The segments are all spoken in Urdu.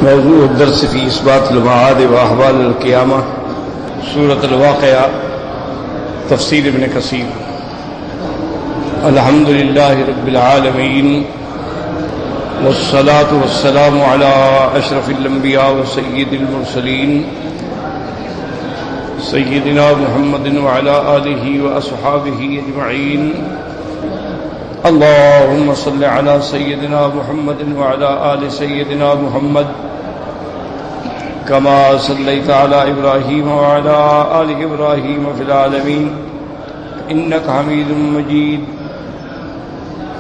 موضوع الدرس في إثبات المعاد وأحوال القيامة سورة الواقعة تفسير ابن كثير. الحمد لله رب العالمين والصلاة والسلام على أشرف الأنبياء وسيد المرسلين سيدنا محمد وعلى آله وأصحابه أجمعين. اللهم صل على سيدنا محمد وعلى آل سيدنا محمد كما صليت على إبراهيم وعلى آل إبراهيم في العالمين إنك حميد مجيد.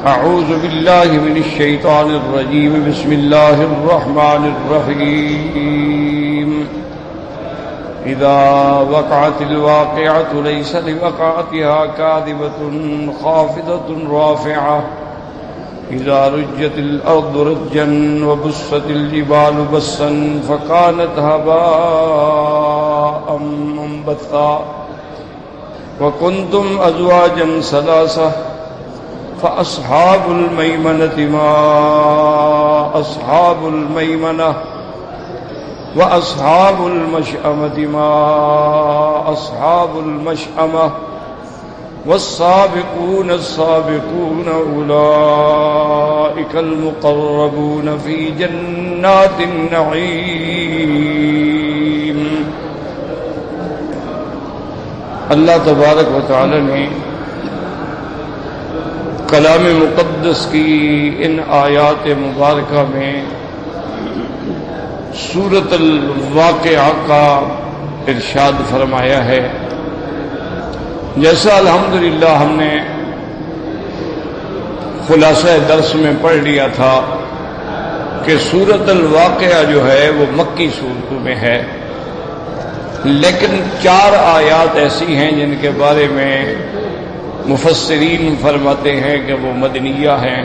أعوذ بالله من الشيطان الرجيم. بسم الله الرحمن الرحيم. إذا وقعت الواقعة ليس لوقعتها كاذبة خافضة رافعة إذا رجت الأرض رجا وبست الجبال بسا فكانت هباء منبثا وكنتم أزواجا ثلاثة فأصحاب الميمنة ما أصحاب الميمنة وأصحاب المشأمة ما أصحاب المشأمة والسابقون السابقون أولئك المقربون في جنات النعيم. اللہ تبارک و تعالی نے کلام مقدس کی ان آیات مبارکہ میں سورۃ الواقعہ کا ارشاد فرمایا ہے. جیسا الحمدللہ ہم نے خلاصہ درس میں پڑھ لیا تھا کہ سورۃ الواقعہ جو ہے وہ مکی سورتوں میں ہے، لیکن 4 آیات ایسی ہیں جن کے بارے میں مفسرین فرماتے ہیں کہ وہ مدنیہ ہیں.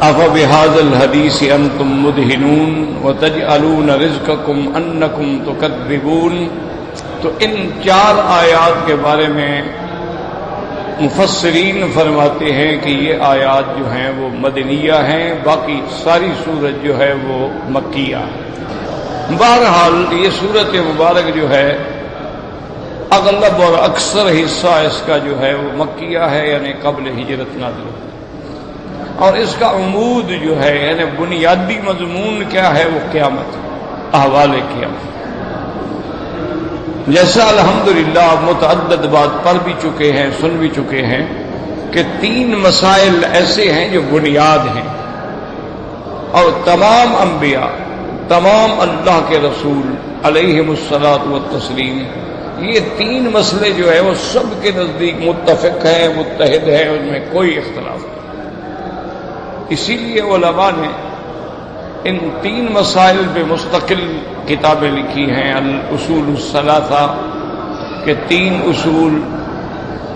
أَفَبِهَذَا الْحَدِيثِ أَنْتُمْ مُدْهِنُونَ وَتَجْعَلُونَ رِزْقَكُمْ أَنَّكُمْ تُكَذِّبُونَ. تو ان 4 آیات کے بارے میں مفسرین فرماتے ہیں کہ یہ آیات جو ہیں وہ مدنیہ ہیں، باقی ساری سورت جو ہے وہ مکیہ. بہرحال یہ سورت مبارک جو ہے اغلب اور اکثر حصہ اس کا جو ہے وہ مکیہ ہے، یعنی قبل ہجرت نازل. اور اس کا عمود جو ہے یعنی بنیادی مضمون کیا ہے وہ قیامت، احوال قیامت. جیسا الحمدللہ متعدد بات پڑھ بھی چکے ہیں، سن بھی چکے ہیں کہ 3 مسائل ایسے ہیں جو بنیاد ہیں، اور تمام انبیاء، تمام اللہ کے رسول علیہم الصلاۃ والتسلیم یہ 3 مسئلے جو ہے وہ سب کے نزدیک متفق ہے، متحد ہے، ان میں کوئی اختلاف نہیں. اسی لیے علماء نے ان 3 مسائل پہ مستقل کتابیں لکھی ہیں. الاصول الثلاثہ کے 3 اصول،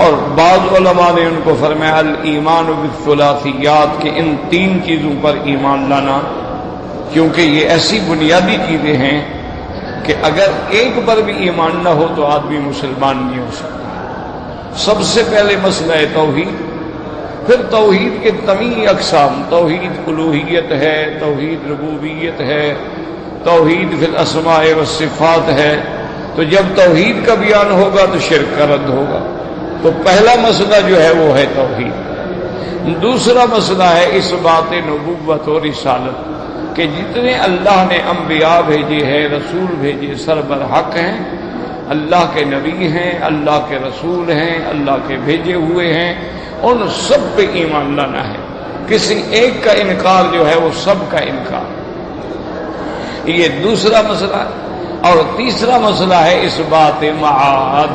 اور بعض علماء نے ان کو فرمایا الایمان بالثلاثیات کہ ان 3 چیزوں پر ایمان لانا، کیونکہ یہ ایسی بنیادی چیزیں ہیں کہ اگر ایک پر بھی ایمان نہ ہو تو آدمی مسلمان نہیں ہو سکتا. سب سے پہلے مسئلہ ہے توحید، پھر توحید کے تمام اقسام، توحید الوہیت ہے، توحید ربوبیت ہے، توحید فی الاسماء والصفات ہے. تو جب توحید کا بیان ہوگا تو شرک کا رد ہوگا. تو پہلا مسئلہ جو ہے وہ ہے توحید. دوسرا مسئلہ ہے اس بات نبوت اور رسالت کہ جتنے اللہ نے انبیاء بھیجے ہیں، رسول بھیجے، سربرحق ہیں، اللہ کے نبی ہیں، اللہ کے رسول ہیں، اللہ کے بھیجے ہوئے ہیں، ان سب پہ ایمان لانا ہے. کسی ایک کا انکار جو ہے وہ سب کا انکار. یہ دوسرا مسئلہ ہے. اور تیسرا مسئلہ ہے اس بات معاد.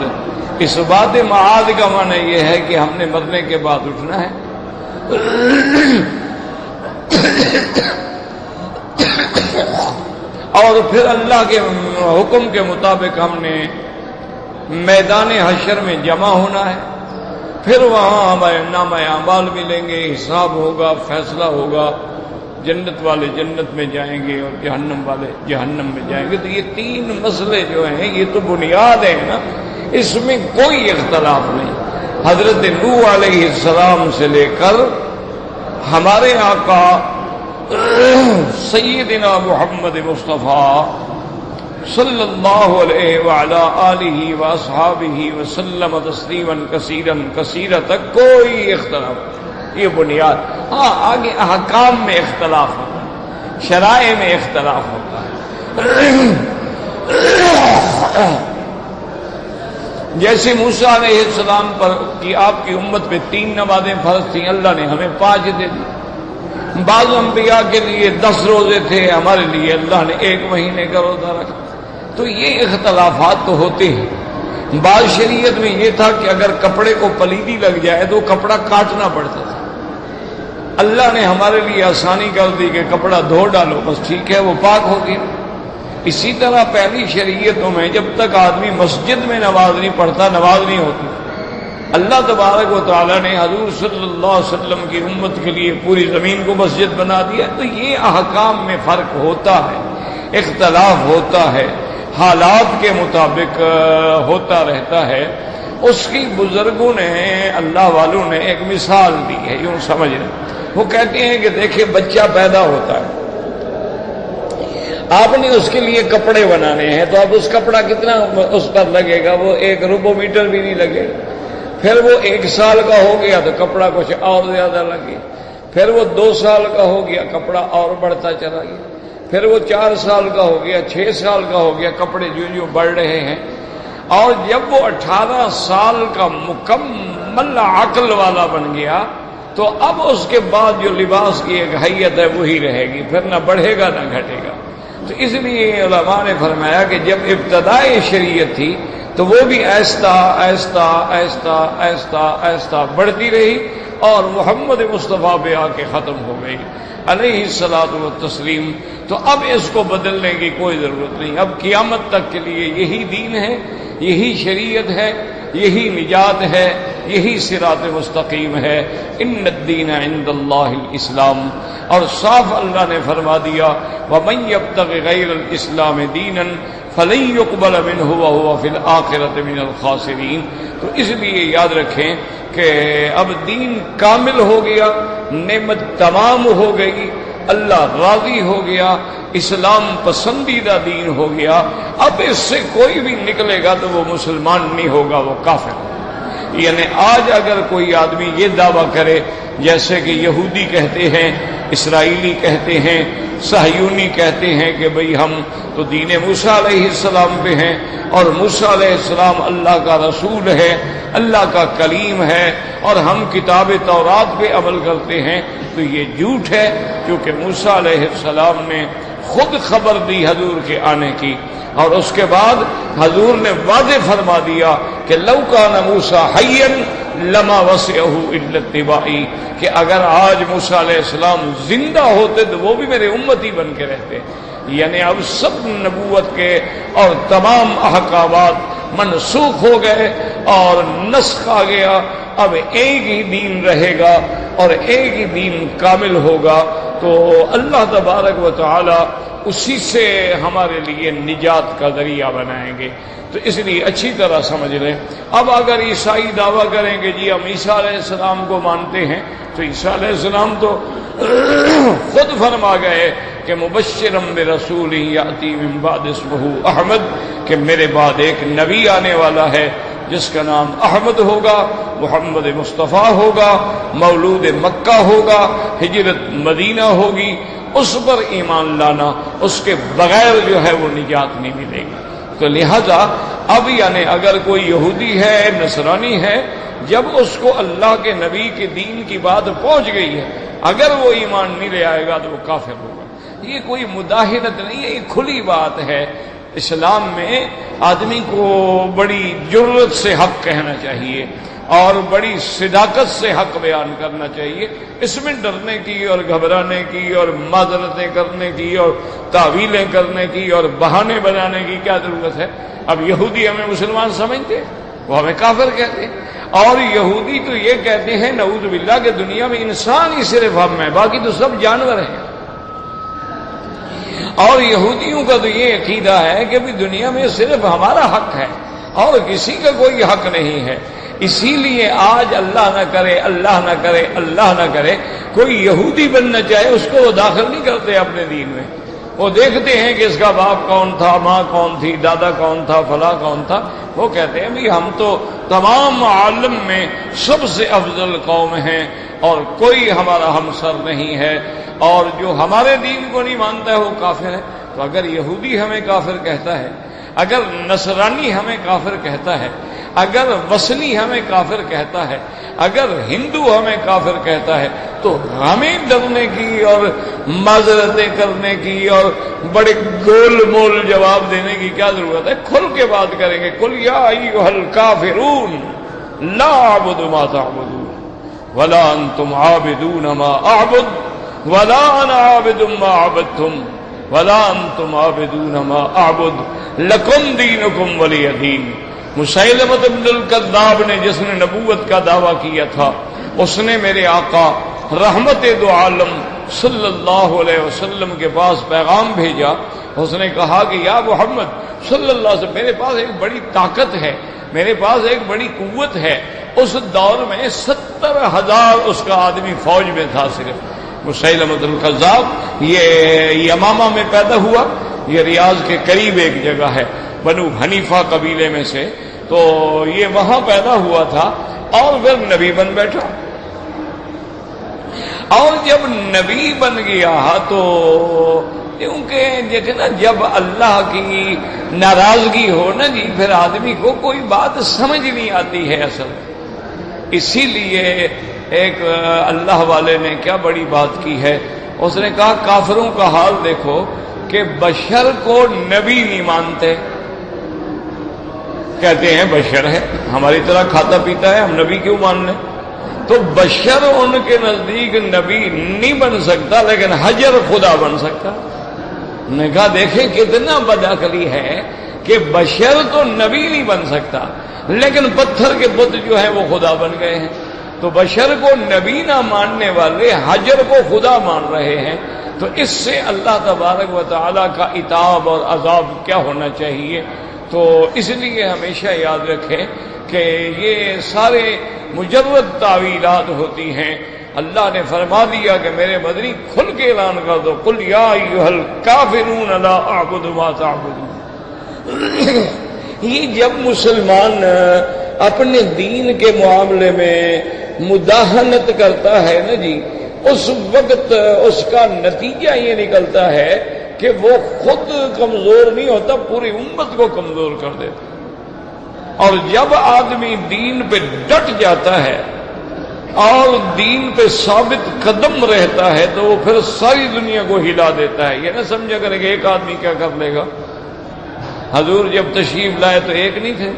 اس بات معاد کا معنی یہ ہے کہ ہم نے مرنے کے بعد اٹھنا ہے. اور پھر اللہ کے حکم کے مطابق ہم نے میدان حشر میں جمع ہونا ہے. پھر وہاں ہمارے نامہ اعمال ملیں گے، حساب ہوگا، فیصلہ ہوگا. جنت والے جنت میں جائیں گے اور جہنم والے جہنم میں جائیں گے. تو یہ 3 مسئلے جو ہیں یہ تو بنیاد ہے نا، اس میں کوئی اختلاف نہیں. حضرت نوح علیہ السلام سے لے کر ہمارے آقا سیدنا محمد مصطفیٰ صلی اللہ علیہ وعلی آلہ واصحابہ وسلم تسلیما کثیرا کثیرا تک کوئی اختلاف، یہ بنیاد۔ ہاں آگے احکام میں اختلاف ہوتا ہے، شرائع میں اختلاف ہوتا ہے۔ جیسے موسیٰ علیہ السلام پر کی آپ کی امت پہ 3 نمازیں فرض تھیں، اللہ نے ہمیں 5 دے دی۔ بعض انبیاء کے لیے 10 روزے تھے، ہمارے لیے اللہ نے 1 مہینے کا روزہ رکھا۔ تو یہ اختلافات تو ہوتے ہیں۔ بعض شریعت میں یہ تھا کہ اگر کپڑے کو پلیدی لگ جائے تو کپڑا کاٹنا پڑتا تھا، اللہ نے ہمارے لیے آسانی کر دی کہ کپڑا دھو ڈالو، بس ٹھیک ہے، وہ پاک ہو گیا۔ اسی طرح پہلی شریعتوں میں جب تک آدمی مسجد میں نماز نہیں پڑھتا، نماز نہیں ہوتی۔ اللہ تبارک و تعالیٰ نے حضور صلی اللہ علیہ وسلم کی امت کے لیے پوری زمین کو مسجد بنا دیا۔ تو یہ احکام میں فرق ہوتا ہے، اختلاف ہوتا ہے، حالات کے مطابق ہوتا رہتا ہے۔ اس کی بزرگوں نے، اللہ والوں نے ایک مثال دی ہے، یوں سمجھ لیں۔ وہ کہتے ہیں کہ دیکھیں بچہ پیدا ہوتا ہے، آپ نے اس کے لیے کپڑے بنانے ہیں، تو اب اس کپڑا کتنا اس پر لگے گا؟ وہ 1 روبو میٹر بھی نہیں لگے گا۔ پھر وہ 1 سال کا ہو گیا تو کپڑا کچھ اور زیادہ لگے، پھر وہ 2 سال کا ہو گیا، کپڑا اور بڑھتا چلا گیا، پھر وہ 4 سال کا ہو گیا، 6 سال کا ہو گیا، کپڑے جو بڑھ رہے ہیں۔ اور جب وہ 18 سال کا مکمل عقل والا بن گیا تو اب اس کے بعد جو لباس کی ایک حیت ہے وہی رہے گی، پھر نہ بڑھے گا نہ گھٹے گا۔ تو اس لیے علماء نے فرمایا کہ جب ابتدائی شریعت تھی تو وہ بھی آہستہ آہستہ آہستہ آہستہ آہستہ بڑھتی رہی اور محمد مصطفیٰ پہ آ کے ختم ہو گئی علیہ الصلاۃ والتسلیم۔ تو اب اس کو بدلنے کی کوئی ضرورت نہیں، اب قیامت تک کے لیے یہی دین ہے، یہی شریعت ہے، یہی نجات ہے، یہی صراط مستقیم ہے۔ ان الدین عند اللہ الاسلام، اور صاف اللہ نے فرما دیا وَمَن يَبْتَغِ غَيْرَ الْإِسْلَامِ دِينًا فَلَن يُقْبَلَ مِنْهُ وَهُوَ فِي الْآخِرَةِ مِنَ الْخَاسِرِينَ۔ تو اس لیے یاد رکھیں کہ اب دین کامل ہو گیا، نعمت تمام ہو گئی، اللہ راضی ہو گیا، اسلام پسندیدہ دین ہو گیا۔ اب اس سے کوئی بھی نکلے گا تو وہ مسلمان نہیں ہوگا، وہ کافر۔ یعنی آج اگر کوئی آدمی یہ دعویٰ کرے جیسے کہ یہودی کہتے ہیں، اسرائیلی کہتے ہیں، صہیونی کہتے ہیں کہ بھئی ہم تو دین موسیٰ علیہ السلام پہ ہیں اور موسیٰ علیہ السلام اللہ کا رسول ہے، اللہ کا کلیم ہے اور ہم کتاب تورات پہ عمل کرتے ہیں، تو یہ جھوٹ ہے، کیونکہ موسیٰ علیہ السلام نے خود خبر دی حضور کے آنے کی، اور اس کے بعد حضور نے واضح فرما دیا کہ لو کان موسیٰ حیا لما وسعہ الا اتباعی، کہ اگر آج موسیٰ علیہ السلام زندہ ہوتے تو وہ بھی میرے امتی بن کے رہتے۔ یعنی اب سب نبوت کے اور تمام احکامات منسوخ ہو گئے اور نسخ آ گیا، اب ایک ہی دین رہے گا اور ایک ہی دین کامل ہوگا۔ تو اللہ تبارک و تعالی اسی سے ہمارے لیے نجات کا ذریعہ بنائیں گے۔ تو اس لیے اچھی طرح سمجھ لیں۔ اب اگر عیسائی دعویٰ کریں کہ جی ہم عیسیٰ علیہ السلام کو مانتے ہیں، تو عیسیٰ علیہ السلام تو خود فرما گئے کہ مبشرا برسول یاتی من بعد اسمہ احمد، کہ میرے بعد ایک نبی آنے والا ہے جس کا نام احمد ہوگا، محمد مصطفیٰ ہوگا، مولود مکہ ہوگا، ہجرت مدینہ ہوگی، اس پر ایمان لانا، اس کے بغیر جو ہے وہ نجات نہیں ملے گی۔ تو لہذا اب یعنی اگر کوئی یہودی ہے، نصرانی ہے، جب اس کو اللہ کے نبی کے دین کی بات پہنچ گئی ہے، اگر وہ ایمان نہیں لے آئے گا تو وہ کافر ہوگا۔ یہ کوئی مداہنت نہیں ہے، یہ کھلی بات ہے۔ اسلام میں آدمی کو بڑی جرأت سے حق کہنا چاہیے اور بڑی صداقت سے حق بیان کرنا چاہیے۔ اس میں ڈرنے کی اور گھبرانے کی اور معذرتیں کرنے کی اور تعویلیں کرنے کی اور بہانے بنانے کی کیا ضرورت ہے؟ اب یہودی ہمیں مسلمان سمجھتے ہیں، وہ ہمیں کافر کہتے ہیں، اور یہودی تو یہ کہتے ہیں نعوذ باللہ کہ دنیا میں انسان ہی صرف ہم ہیں، باقی تو سب جانور ہیں۔ اور یہودیوں کا تو یہ عقیدہ ہے کہ بھی دنیا میں صرف ہمارا حق ہے اور کسی کا کوئی حق نہیں ہے۔ اسی لیے آج اللہ نہ کرے اللہ نہ کرے اللہ نہ کرے کوئی یہودی بننا چاہے اس کو وہ داخل نہیں کرتے اپنے دین میں. وہ دیکھتے ہیں کہ اس کا باپ کون تھا، ماں کون تھی، دادا کون تھا، فلاں کون تھا. وہ کہتے ہیں بھی ہم تو تمام عالم میں سب سے افضل قوم ہیں اور کوئی ہمارا ہمسر نہیں ہے، اور جو ہمارے دین کو نہیں مانتا ہے وہ کافر ہے. تو اگر یہودی ہمیں کافر کہتا ہے، اگر نصرانی ہمیں کافر کہتا ہے، اگر وثنی ہمیں کافر کہتا ہے، اگر ہندو ہمیں کافر کہتا ہے، تو ہمیں ڈرنے کی اور معذرتیں کرنے کی اور بڑے گول مول جواب دینے کی کیا ضرورت ہے؟ کھل کے بات کریں گے. قل یا ایھا الکافرون لا اعبد ما تعبدون ولا انتم عابدون ما اعبد ولا انا عابد ما عبدتم ولا انتم عابدون ما اعبد لکم دینکم ولی دین. مسیلمۃ بن الکذاب نے، جس نے نبوت کا دعویٰ کیا تھا، اس نے میرے آقا رحمت دو عالم صلی اللہ علیہ وسلم کے پاس پیغام بھیجا. اس نے کہا کہ یا محمد صلی اللہ علیہ وسلم، میرے پاس ایک بڑی طاقت ہے، میرے پاس ایک بڑی قوت ہے. اس دور میں 70,000 اس کا آدمی فوج میں تھا صرف. مسیلمۃ الکذاب یہ یمامہ میں پیدا ہوا، یہ ریاض کے قریب ایک جگہ ہے، بنو حنیفہ قبیلے میں سے. تو یہ وہاں پیدا ہوا تھا اور پھر نبی بن بیٹھا. اور جب نبی بن گیا تو کیونکہ دیکھیں نا، جب اللہ کی ناراضگی ہو نا جی، پھر آدمی کو کوئی بات سمجھ نہیں آتی ہے اصل. اسی لیے ایک اللہ والے نے کیا بڑی بات کی ہے، اس نے کہا کافروں کا حال دیکھو کہ بشر کو نبی نہیں مانتے. کہتے ہیں بشر ہے، ہماری طرح کھاتا پیتا ہے، ہم نبی کیوں مان لیں؟ تو بشر ان کے نزدیک نبی نہیں بن سکتا، لیکن حجر خدا بن سکتا. نے کہا دیکھیں کتنا بدعقلی ہے کہ بشر تو نبی نہیں بن سکتا، لیکن پتھر کے بت جو ہیں وہ خدا بن گئے ہیں. تو بشر کو نبی نہ ماننے والے حجر کو خدا مان رہے ہیں. تو اس سے اللہ تبارک و تعالیٰ کا عتاب اور عذاب کیا ہونا چاہیے. تو اس لیے ہمیشہ یاد رکھیں کہ یہ سارے مجرد تعویلات ہوتی ہیں. اللہ نے فرما دیا کہ میرے مدنی کھل کے اعلان کر دو، قل یا ایھا الکافرون لا اعبد ما تعبدون. یہ جب مسلمان اپنے دین کے معاملے میں مداہنت کرتا ہے نا جی، اس وقت اس کا نتیجہ یہ نکلتا ہے کہ وہ خود کمزور نہیں ہوتا، پوری امت کو کمزور کر دیتا. اور جب آدمی دین پہ ڈٹ جاتا ہے اور دین پہ ثابت قدم رہتا ہے تو وہ پھر ساری دنیا کو ہلا دیتا ہے. یہ نہ سمجھا کرے کہ ایک آدمی کیا کر لے گا. حضور جب تشریف لائے تو ایک نہیں تھے،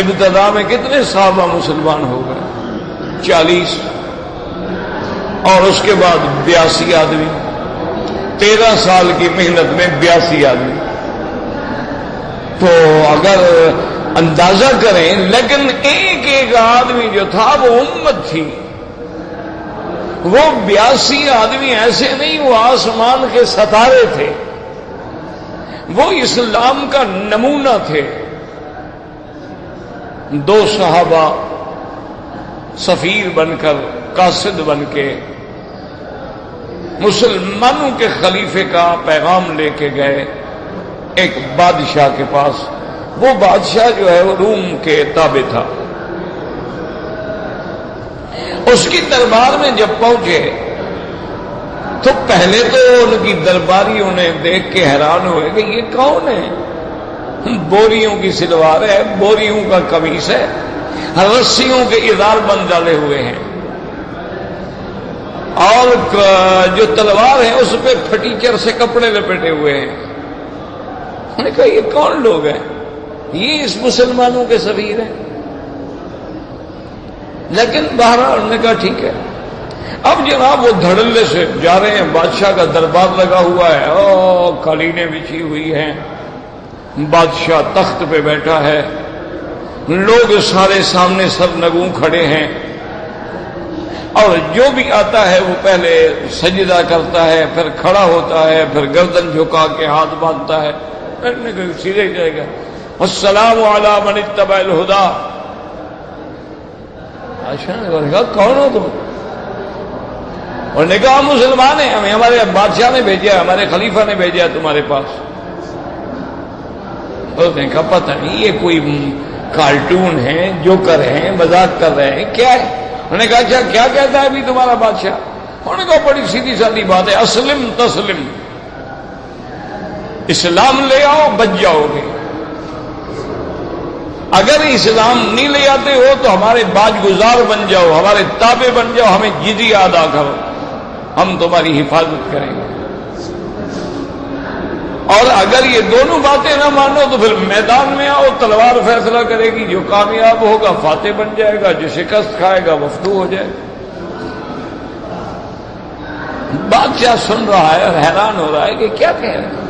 ابتدا میں کتنے صحابہ مسلمان ہو گئے؟ 40. اور اس کے بعد 82 آدمی، 13 سال کی محنت میں 82 آدمی. تو اگر اندازہ کریں، لیکن ایک ایک آدمی جو تھا وہ امت تھی. وہ 82 آدمی ایسے نہیں، وہ آسمان کے ستارے تھے، وہ اسلام کا نمونہ تھے. 2 صحابہ سفیر بن کر، قاصد بن کے مسلمانوں کے خلیفے کا پیغام لے کے گئے ایک بادشاہ کے پاس. وہ بادشاہ جو ہے وہ روم کے تابع تھا. اس کی دربار میں جب پہنچے تو پہلے تو ان کی درباریوں نے دیکھ کے حیران ہوئے کہ یہ کون ہے؟ بوریوں کی سلوار ہے، بوریوں کا قمیص ہے، رسیوں کے ازار بند ڈالے ہوئے ہیں، اور جو تلوار ہے اس پہ پھٹیچر سے کپڑے لپیٹے ہوئے ہیں. انہوں نے کہا یہ کون لوگ ہیں؟ یہ اس مسلمانوں کے سفیر ہیں. لیکن بہرحال انہوں نے کہا ٹھیک ہے. اب جناب وہ دھڑلے سے جا رہے ہیں، بادشاہ کا دربار لگا ہوا ہے، قالینیں بچھی ہوئی ہیں، بادشاہ تخت پہ بیٹھا ہے، لوگ سارے سامنے سرنگوں کھڑے ہیں، اور جو بھی آتا ہے وہ پہلے سجدہ کرتا ہے، پھر کھڑا ہوتا ہے، پھر گردن جھکا کے ہاتھ باندھتا ہے. سیدھے جائے گا. والسلام علی من اتبع الہدی. بادشاہ نے کہا کون ہو تم؟ اور نے کہا مسلمان ہیں، ہمیں ہمارے بادشاہ نے بھیجا ہے، ہمارے خلیفہ نے بھیجا ہے تمہارے پاس. اس نے کہا پتہ نہیں یہ کوئی کارٹون ہے، جوکر ہیں، مذاق کر رہے ہیں، کیا ہے؟ انہوں نے کہا اچھا کیا کہتا ہے ابھی تمہارا بادشاہ؟ انہوں نے کہا بڑی سیدھی سادی بات ہے، اسلم تسلم، اسلام لے آؤ بچ جاؤ گے، اگر اسلام نہیں لے آتے ہو تو ہمارے باج گزار بن جاؤ، ہمارے تابع بن جاؤ، ہمیں جزیہ ادا کرو، ہم تمہاری حفاظت کریں گے. اور اگر یہ دونوں باتیں نہ مانو تو پھر میدان میں آؤ، تلوار فیصلہ کرے گی، جو کامیاب ہوگا فاتح بن جائے گا، جو شکست کھائے گا مفتو ہو جائے گا. بادشاہ سن رہا ہے اور حیران ہو رہا ہے کہ کیا کہہ رہے ہیں.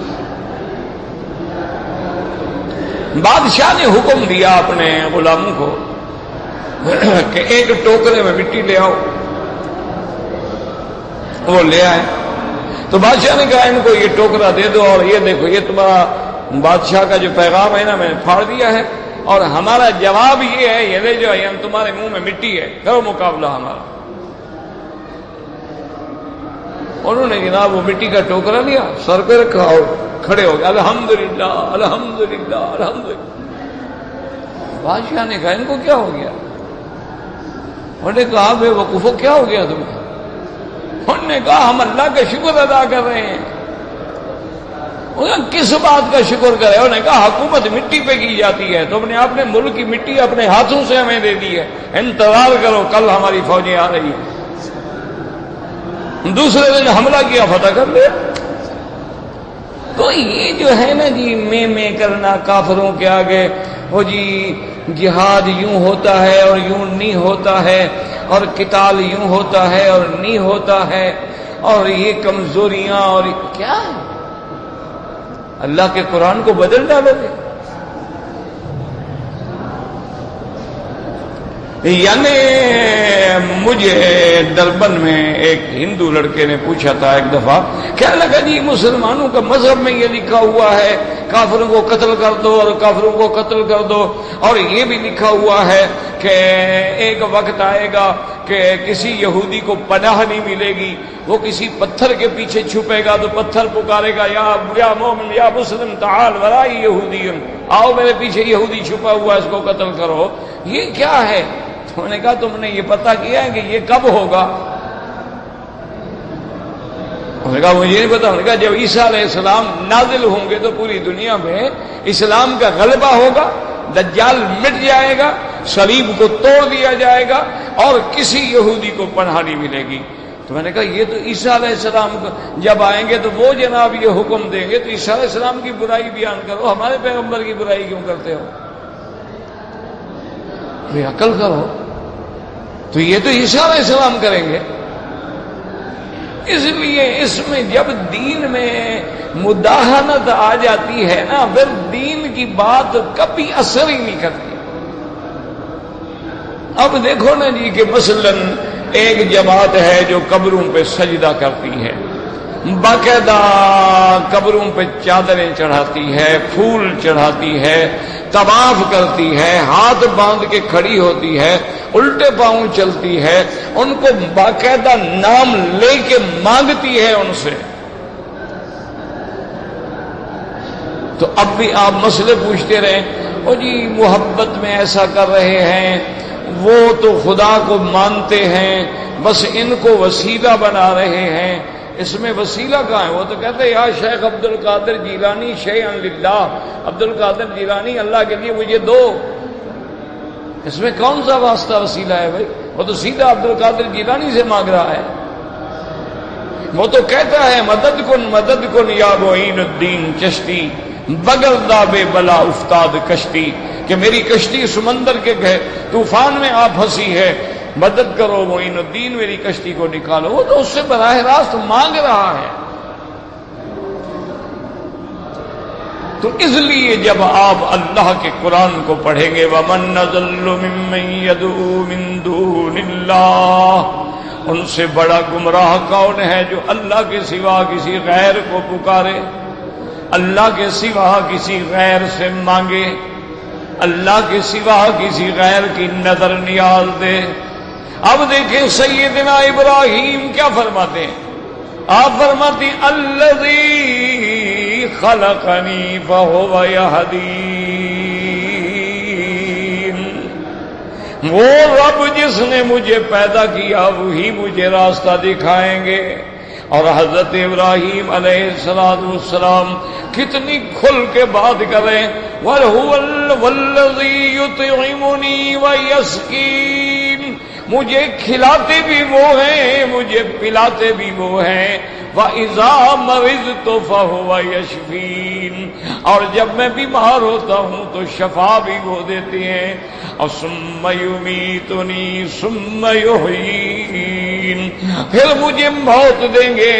بادشاہ نے حکم دیا اپنے غلاموں کو کہ ایک ٹوکرے میں مٹی لے آؤ. وہ لے آئے تو بادشاہ نے کہا ان کو یہ ٹوکرا دے دو اور یہ دیکھو یہ تمہارا بادشاہ کا جو پیغام ہے نا میں نے پھاڑ دیا ہے، اور ہمارا جواب یہ ہے یہ لے جاؤ، یہ تمہارے منہ میں مٹی ہے، کرو مقابلہ ہمارا. انہوں نے جناب وہ مٹی کا ٹوکرا لیا، سر پہ رکھا اور کھڑے ہو گئے، الحمدللہ الحمدللہ الحمدللہ. بادشاہ نے کہا ان کو کیا ہو گیا؟ انہوں نے کہا بے وقوفو کیا ہو گیا تمہیں؟ انہوں نے کہا ہم اللہ کا شکر ادا کر رہے ہیں. انہوں نے کس بات کا شکر کرے؟ انہوں نے کہا حکومت مٹی پہ کی جاتی ہے، تم نے اپنے ملک کی مٹی اپنے ہاتھوں سے ہمیں دے دی ہے، انتظار کرو کل ہماری فوجیں آ رہی ہیں. دوسرے دن حملہ کیا، فتح کر لیا. تو یہ جو ہے نا جی میں کرنا کافروں کے آگے، وہ جی جہاد یوں ہوتا ہے اور یوں نہیں ہوتا ہے، اور قتال یوں ہوتا ہے اور نہیں ہوتا ہے، اور یہ کمزوریاں اور کیا ہے؟ اللہ کے قرآن کو بدل ڈالو گے. یعنی مجھے دربن میں ایک ہندو لڑکے نے پوچھا تھا ایک دفعہ، کہنے لگا جی مسلمانوں کا مذہب میں یہ لکھا ہوا ہے کافروں کو قتل کر دو اور کافروں کو قتل کر دو، اور یہ بھی لکھا ہوا ہے کہ ایک وقت آئے گا کہ کسی یہودی کو پناہ نہیں ملے گی، وہ کسی پتھر کے پیچھے چھپے گا تو پتھر پکارے گا یا مومن یا مسلم تعال ورائی یہودی، آؤ میرے پیچھے یہودی چھپا ہوا ہے اس کو قتل کرو. یہ کیا ہے؟ انہوں نے کہا تم نے یہ پتہ کیا ہے کہ یہ کب ہوگا؟ انہوں نے کہا مجھے نہیں پتا. انہوں نے کہا جب عیسیٰ علیہ السلام نازل ہوں گے تو پوری دنیا میں اسلام کا غلبہ ہوگا، دجال مٹ جائے گا، صلیب کو توڑ دیا جائے گا اور کسی یہودی کو پناہ نہیں ملے گی. تو میں نے کہا یہ تو عیسیٰ علیہ السلام جب آئیں گے تو وہ جناب یہ حکم دیں گے، تو عیسیٰ علیہ السلام کی برائی بیان کرو، ہمارے پیغمبر کی برائی کیوں کرتے ہو؟ بے عقل کرو. تو یہ تو عیسیٰ علیہ السلام کریں گے. اس لیے اس میں جب دین میں مداہنت آ جاتی ہے نا، پھر دین کی بات کبھی اثر ہی نہیں کرتی. اب دیکھو نا جی کہ مثلا ایک جماعت ہے جو قبروں پہ سجدہ کرتی ہے، باقاعدہ قبروں پہ چادریں چڑھاتی ہے، پھول چڑھاتی ہے، طواف کرتی ہے، ہاتھ باندھ کے کھڑی ہوتی ہے، الٹے پاؤں چلتی ہے، ان کو باقاعدہ نام لے کے مانگتی ہے ان سے. تو اب بھی آپ مسئلے پوچھتے رہیں، او جی محبت میں ایسا کر رہے ہیں، وہ تو خدا کو مانتے ہیں، بس ان کو وسیلہ بنا رہے ہیں. اس میں وسیلہ کہاں ہے؟ وہ تو کہتے ہیں یا شیخ عبد القادر جیلانی شیئا للہ، عبد القادر جیلانی اللہ کے لیے مجھے دو. اس میں کون سا واسطہ وسیلہ ہے بھائی؟ وہ تو سیدھا عبد القادر جیلانی سے مانگ رہا ہے. وہ تو کہتا ہے مدد کن یا معین الدین چشتی، بغل دابے بلا افتاد کشتی، کہ میری کشتی سمندر کے طوفان میں آ پھنسی ہے، مدد کرو معین الدین، میری کشتی کو نکالو. وہ تو اس سے براہ راست مانگ رہا ہے. تو اس لیے جب آپ اللہ کے قرآن کو پڑھیں گے وَمَن أَضَلُّ مِمَّن يَدْعُو مِن دُونِ اللَّهِ، ان سے بڑا گمراہ کون ہے جو اللہ کے سوا کسی غیر کو پکارے، اللہ کے سوا کسی غیر سے مانگے. اللہ کے سوا کسی غیر کی نظر نیاز دے۔ اب دیکھیں سیدنا ابراہیم کیا فرماتے ہیں؟ آپ فرماتے ہیں الذی خلقنی فہو یہدین، وہ رب جس نے مجھے پیدا کیا وہی مجھے راستہ دکھائیں گے۔ اور حضرت ابراہیم علیہ السلام کتنی کھل کے بات کریں، وَالَّذِي يُطْعِمُنِي وَيَسْقِينِ، مجھے کھلاتے بھی وہ ہیں مجھے پلاتے بھی وہ ہیں، وَإِذَا مَرِضْتُ فَهُوَ يَشْفِينِ، اور جب میں بیمار ہوتا ہوں تو شفا بھی وہ دیتے ہیں، اور ثُمَّ يُمِيتُنِي ثُمَّ يُحْيِينِ، پھر مجھے موت دیں گے،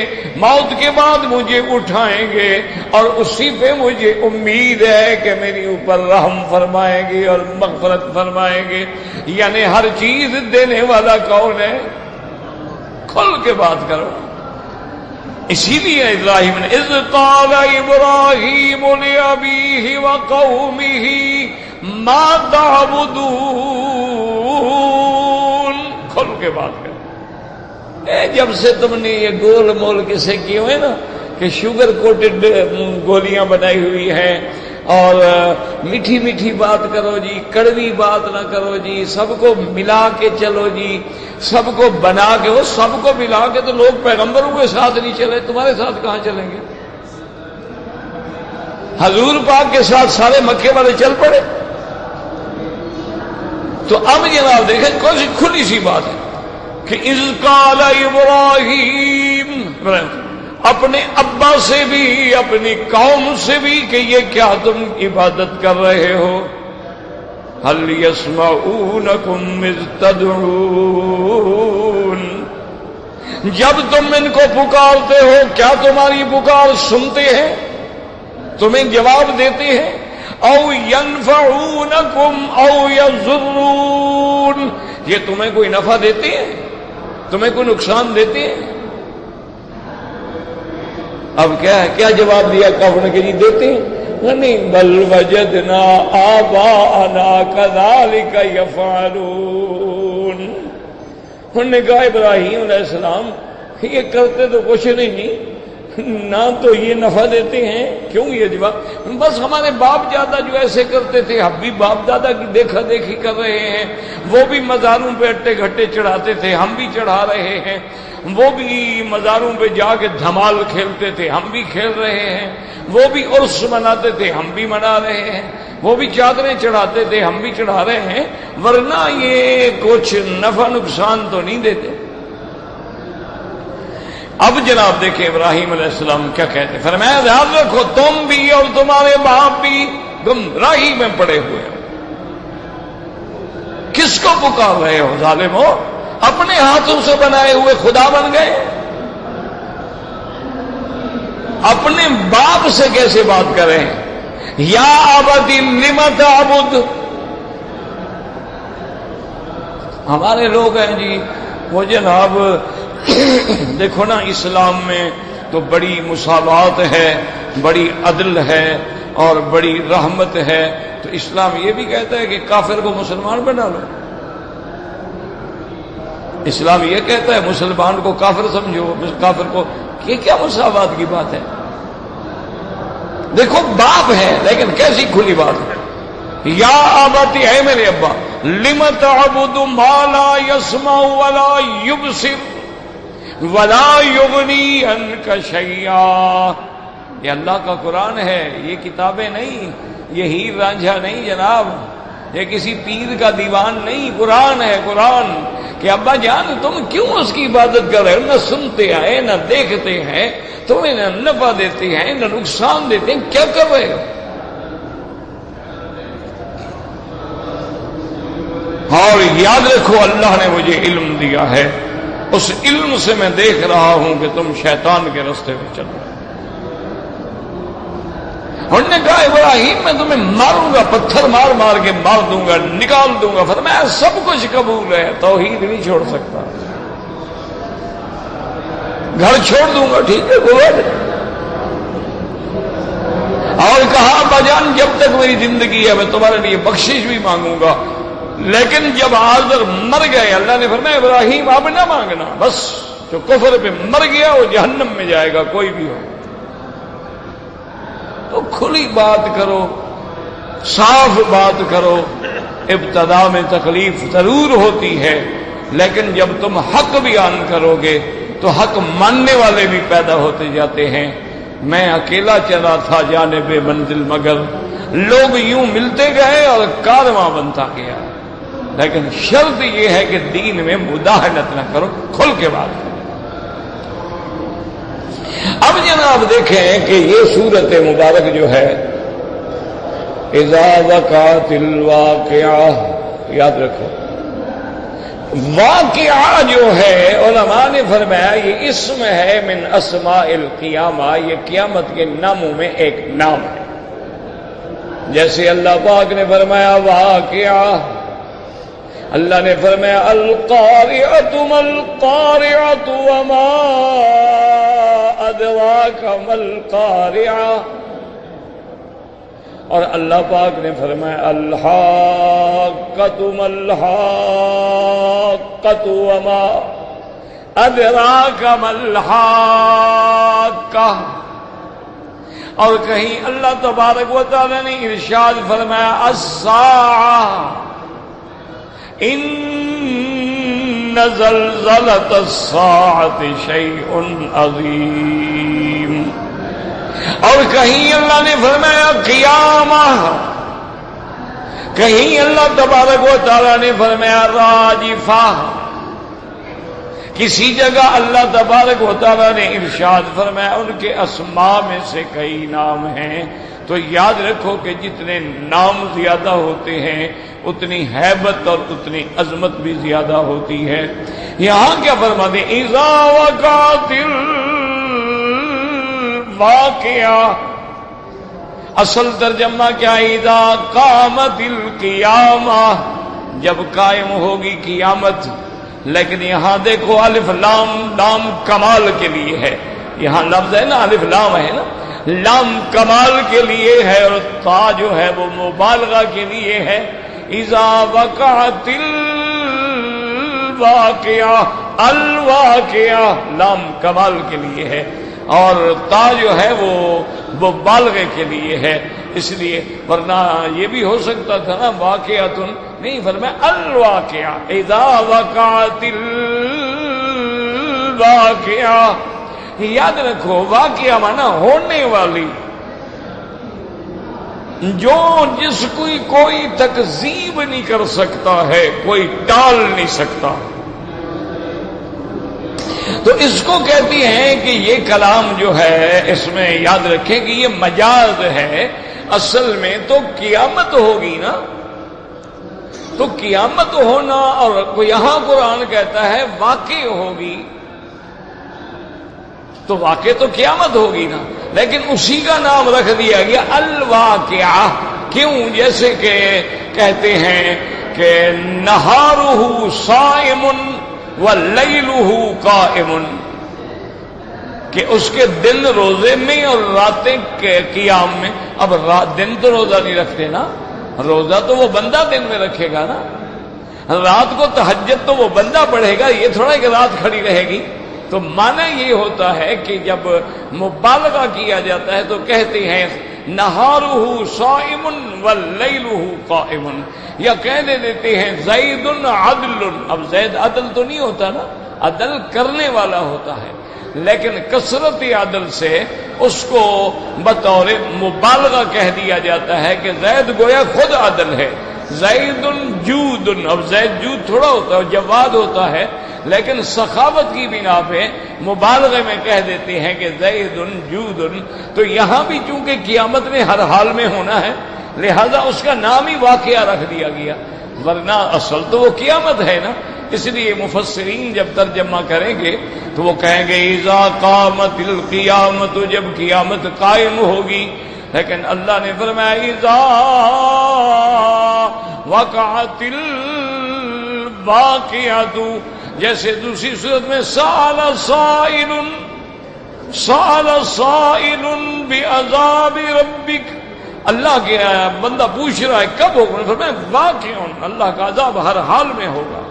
موت کے بعد مجھے اٹھائیں گے، اور اسی پہ مجھے امید ہے کہ میری اوپر رحم فرمائیں گے اور مغفرت فرمائیں گے۔ یعنی ہر چیز دینے والا کون ہے؟ کھل کے بات کرو۔ اسی لیے ابراہیم نے اذ قال ابراہیم لأبیہ وقومہ ما تعبدون، کھل کے بات کرو۔ جب سے تم نے یہ گول مول کسے کیے ہوئے نا کہ شوگر کوٹڈ گولیاں بنائی ہوئی ہیں، اور میٹھی میٹھی بات کرو جی، کڑوی بات نہ کرو جی، سب کو ملا کے چلو جی، سب کو بنا کے، وہ سب کو ملا کے تو لوگ پیغمبروں کے ساتھ نہیں چلے، تمہارے ساتھ کہاں چلیں گے؟ حضور پاک کے ساتھ سارے مکے والے چل پڑے۔ تو اب جناب دیکھیں کون سی کھلی سی بات ہے کہ اذ قال ابراہیم، اپنے ابا سے بھی اپنی قوم سے بھی کہ یہ کیا تم عبادت کر رہے ہو؟ هل يسمعونكم اذ تدعون، جب تم ان کو پکارتے ہو کیا تمہاری پکار سنتے ہیں، تمہیں جواب دیتے ہیں؟ او ينفعونكم او يضرون، یہ تمہیں کوئی نفع دیتے ہیں، تمہیں کوئی نقصان دیتے ہیں؟ اب کیا ہے، کیا جواب دیا کافر نے کہ جی دیتے ہیں؟ نہیں، بل وجدنا آباءنا كذلك يفعلون، انہوں نے کہا ابراہیم علیہ السلام یہ کرتے تو کچھ نہیں، نہ تو یہ نفع دیتے ہیں، کیوں یہ جواب؟ بس ہمارے باپ دادا جو ایسے کرتے تھے ہم بھی باپ دادا کی دیکھا دیکھی کر رہے ہیں، وہ بھی مزاروں پہ اٹے گھٹے چڑھاتے تھے ہم بھی چڑھا رہے ہیں، وہ بھی مزاروں پہ جا کے دھمال کھیلتے تھے ہم بھی کھیل رہے ہیں، وہ بھی عرس مناتے تھے ہم بھی منا رہے ہیں، وہ بھی چادریں چڑھاتے تھے ہم بھی چڑھا رہے ہیں، ورنہ یہ کچھ نفع نقصان تو نہیں دیتے۔ اب جناب دیکھیں ابراہیم علیہ السلام کیا کہتے ہیں، فرمایا یاد رکھو تم بھی اور تمہارے باپ بھی گمراہی میں پڑے ہوئے ہو۔ کس کو پکار رہے ہو ظالمو؟ اپنے ہاتھوں سے بنائے ہوئے خدا بن گئے۔ اپنے باپ سے کیسے بات کریں؟ یا ابت لم تعبد، ہمارے لوگ ہیں جی وہ جناب دیکھو نا اسلام میں تو بڑی مساوات ہے، بڑی عدل ہے اور بڑی رحمت ہے، تو اسلام یہ بھی کہتا ہے کہ کافر کو مسلمان بنا لو۔ اسلام یہ کہتا ہے مسلمان کو کافر سمجھو، کافر کو، یہ کیا مساوات کی بات ہے؟ دیکھو باپ ہے لیکن کیسی کھلی بات ہے، یا ابتی، ہے میرے ابا، لم تعبد ما لا يسمع ولا يبصر ولا یغنی عنک شیئا، یہ اللہ کا قرآن ہے، یہ کتابیں نہیں، یہ ہیر رانجھا نہیں جناب، یہ کسی پیر کا دیوان نہیں، قرآن ہے قرآن، کہ ابا جان تم کیوں اس کی عبادت کر رہے ہو؟ نہ سنتے ہیں نہ دیکھتے ہیں، تمہیں نہ نفع دیتے ہیں نہ نقصان دیتے ہیں، کیا کر رہے ہو؟ اور یاد رکھو اللہ نے مجھے علم دیا ہے، اس علم سے میں دیکھ رہا ہوں کہ تم شیطان کے راستے پہ چل رہے ہو۔ انہوں نے کہا ابراہیم میں تمہیں ماروں گا، پتھر مار مار کے مار دوں گا، نکال دوں گا، فرمایا سب کچھ قبول ہے، توحید نہیں چھوڑ سکتا، گھر چھوڑ دوں گا، ٹھیک ہے بول، اور کہا ابا جان جب تک میری زندگی ہے میں تمہارے لیے بخشش بھی مانگوں گا، لیکن جب آزر مر گئے اللہ نے فرمایا ابراہیم اب نہ مانگنا، بس جو کفر پہ مر گیا وہ جہنم میں جائے گا کوئی بھی ہو۔ تو کھلی بات کرو، صاف بات کرو۔ ابتدا میں تکلیف ضرور ہوتی ہے، لیکن جب تم حق بیان کرو گے تو حق ماننے والے بھی پیدا ہوتے جاتے ہیں۔ میں اکیلا چلا تھا جانب منزل، مگر لوگ یوں ملتے گئے اور کارواں بنتا گیا، لیکن شرط یہ ہے کہ دین میں مداہنت نہ کرو، کھل کے بات کرو۔ اب جناب دیکھیں کہ یہ سورت مبارک جو ہے اذا وقعت الواقعہ، یاد رکھو واقعہ جو ہے علماء نے فرمایا یہ اسم ہے من اسماء القیامہ، یہ قیامت کے ناموں میں ایک نام ہے۔ جیسے اللہ پاک نے فرمایا واقعہ، اللہ نے فرمایا القارعۃ ما القارعۃ وما ادراک ما القارعۃ، اور اللہ پاک نے فرمایا الحاقۃ ما الحاقۃ وما ادراک ما الحاقۃ، اور کہیں اللہ تبارک و تعالی نے ارشاد فرمایا الساعۃ ان زلزلۃ الساعۃ شیء عظیم، اور کہیں اللہ نے فرمایا قیامہ، کہیں اللہ تبارک و تعالی نے فرمایا راجفہ، کسی جگہ اللہ تبارک و تعالی نے ارشاد فرمایا ان کے اسماء میں سے کئی نام ہیں۔ تو یاد رکھو کہ جتنے نام زیادہ ہوتے ہیں اتنی ہیبت اور اتنی عظمت بھی زیادہ ہوتی ہے۔ یہاں کیا فرماتے ہیں اذا وقعت الواقعہ، اصل ترجمہ کیا اذا قامت القیامہ، جب قائم ہوگی قیامت، لیکن یہاں دیکھو الف لام، لام کمال کے لیے ہے، یہاں لفظ ہے نا الف لام ہے نا، لام کمال کے لیے ہے اور تا جو ہے وہ مبالغہ کے لیے ہے۔ اذا وقعت الواقعہ، الواقعہ لام کمال کے لیے ہے اور تا جو ہے وہ مبالغے کے لیے ہے، اس لیے ورنہ یہ بھی ہو سکتا تھا نا واقعۃن، نہیں فرمایا الواقعہ اذا وقعت الواقعہ۔ یاد رکھو واقعہ مانا ہونے والی، جو جس کوئی تکذیب نہیں کر سکتا ہے، کوئی ٹال نہیں سکتا، تو اس کو کہتی ہیں کہ یہ کلام جو ہے اس میں یاد رکھیں کہ یہ مجاز ہے، اصل میں تو قیامت ہوگی نا، تو قیامت ہونا، اور یہاں قرآن کہتا ہے واقع ہوگی، تو واقع تو قیامت ہوگی نا، لیکن اسی کا نام رکھ دیا گیا الواقعہ۔ کیوں؟ جیسے کہ کہتے ہیں کہ نہارہ صائم ولیلہ قائم، کہ اس کے دن روزے میں اور راتیں قیام میں۔ اب دن تو روزہ نہیں رکھتے نا، روزہ تو وہ بندہ دن میں رکھے گا نا، رات کو تہجد تو وہ بندہ پڑھے گا، یہ تھوڑا کہ رات کھڑی رہے گی۔ تو معنی یہ ہوتا ہے کہ جب مبالغہ کیا جاتا ہے تو کہتے ہیں نہارہ صائم واللیلہ قائم، یا کہنے دیتے ہیں زید عدل، اب زید عدل تو نہیں ہوتا نا، عدل کرنے والا ہوتا ہے، لیکن کثرت عدل سے اس کو بطور مبالغہ کہہ دیا جاتا ہے کہ زید گویا خود عدل ہے۔ زید جود، اب زید جود تھوڑا ہوتا ہے، جواد ہوتا ہے، لیکن سخاوت کی بنا پہ مبالغے میں کہہ دیتے ہیں کہ زید جود۔ تو یہاں بھی چونکہ قیامت میں ہر حال میں ہونا ہے، لہذا اس کا نام ہی واقعہ رکھ دیا گیا، ورنہ اصل تو وہ قیامت ہے نا۔ اس لیے مفسرین جب ترجمہ کریں گے تو وہ کہیں گے اذا قامت القیامت، جب قیامت قائم ہوگی، لیکن اللہ نے فرمایا اذا وقعت الواقعۃ، جیسے دوسری صورت میں سأل سائل، سأل سائل بعذاب ربک، اللہ کے بندہ پوچھ رہا ہے کب ہوگا؟ فرمایا واقع، اللہ کا عذاب ہر حال میں ہوگا،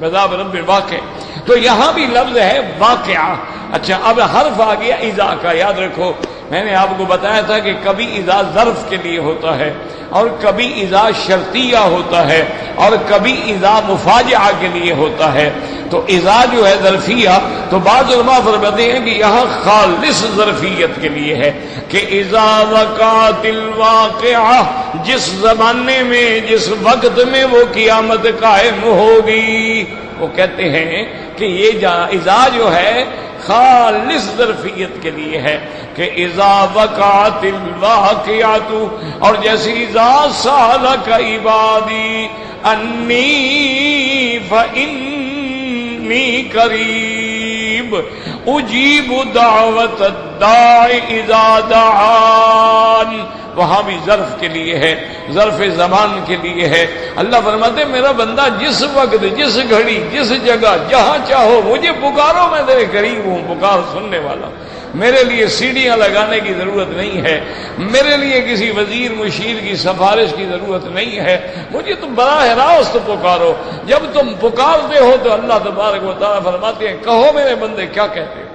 عذاب رب واقع۔ تو یہاں بھی لفظ ہے واقعہ۔ اچھا، اب حرف آ گیا اذا کا، یاد رکھو میں نے آپ کو بتایا تھا کہ کبھی اذا ظرف کے لیے ہوتا ہے اور کبھی اذا شرطیہ ہوتا ہے اور کبھی اذا مفاجعہ کے لیے ہوتا ہے۔ تو اذا جو ہے ظرفیہ، تو بعض علماء فرماتے ہیں کہ یہاں خالص ظرفیت کے لیے ہے کہ اذا وقعت الواقعہ، جس زمانے میں جس وقت میں وہ قیامت قائم ہوگی۔ وہ کہتے ہیں کہ یہ اذا جو ہے خالص ظرفیت کے لیے ہے کہ اذا وقعت الواقعۃ، اور جیسے اذا سالک عبادی انی فانی قریب اجیب دعوت الداع اذا دعان، وہاں بھی ظرف کے لیے ہے، ظرف زمان کے لیے ہے۔ اللہ فرماتے میرا بندہ جس وقت جس گھڑی جس جگہ جہاں چاہو مجھے پکارو، میں تیرے قریب ہوں، پکار سننے والا۔ میرے لیے سیڑھیاں لگانے کی ضرورت نہیں ہے، میرے لیے کسی وزیر مشیر کی سفارش کی ضرورت نہیں ہے، مجھے تم براہ راست پکارو۔ جب تم پکارتے ہو تو اللہ تبارک و تعالیٰ فرماتے ہیں کہو میرے بندے کیا کہتے ہیں۔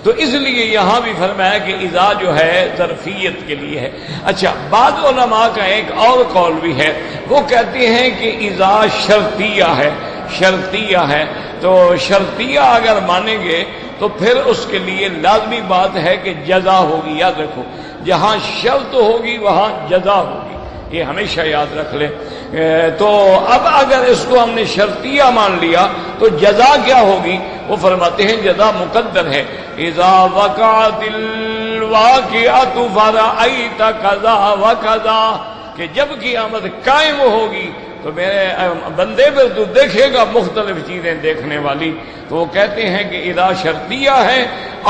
تو اس لیے یہاں بھی فرمایا کہ اذا جو ہے ظرفیت کے لیے ہے۔ اچھا، بعض علماء کا ایک اور قول بھی ہے، وہ کہتے ہیں کہ اذا شرطیہ ہے، شرطیہ ہے۔ تو شرطیہ اگر مانیں گے تو پھر اس کے لیے لازمی بات ہے کہ جزا ہوگی۔ یاد رکھو جہاں شرط ہوگی وہاں جزا ہوگی، یہ ہمیشہ یاد رکھ لیں۔ تو اب اگر اس کو ہم نے شرطیہ مان لیا تو جزا کیا ہوگی؟ وہ فرماتے ہیں جزا مقدر ہے، اذا وقعت الواقعۃ فرأیت کذا وکذا، کہ جب قیامت قائم ہوگی تو میرے بندے پہ تو دیکھے گا مختلف چیزیں دیکھنے والی۔ تو وہ کہتے ہیں کہ اذا شرطیہ ہے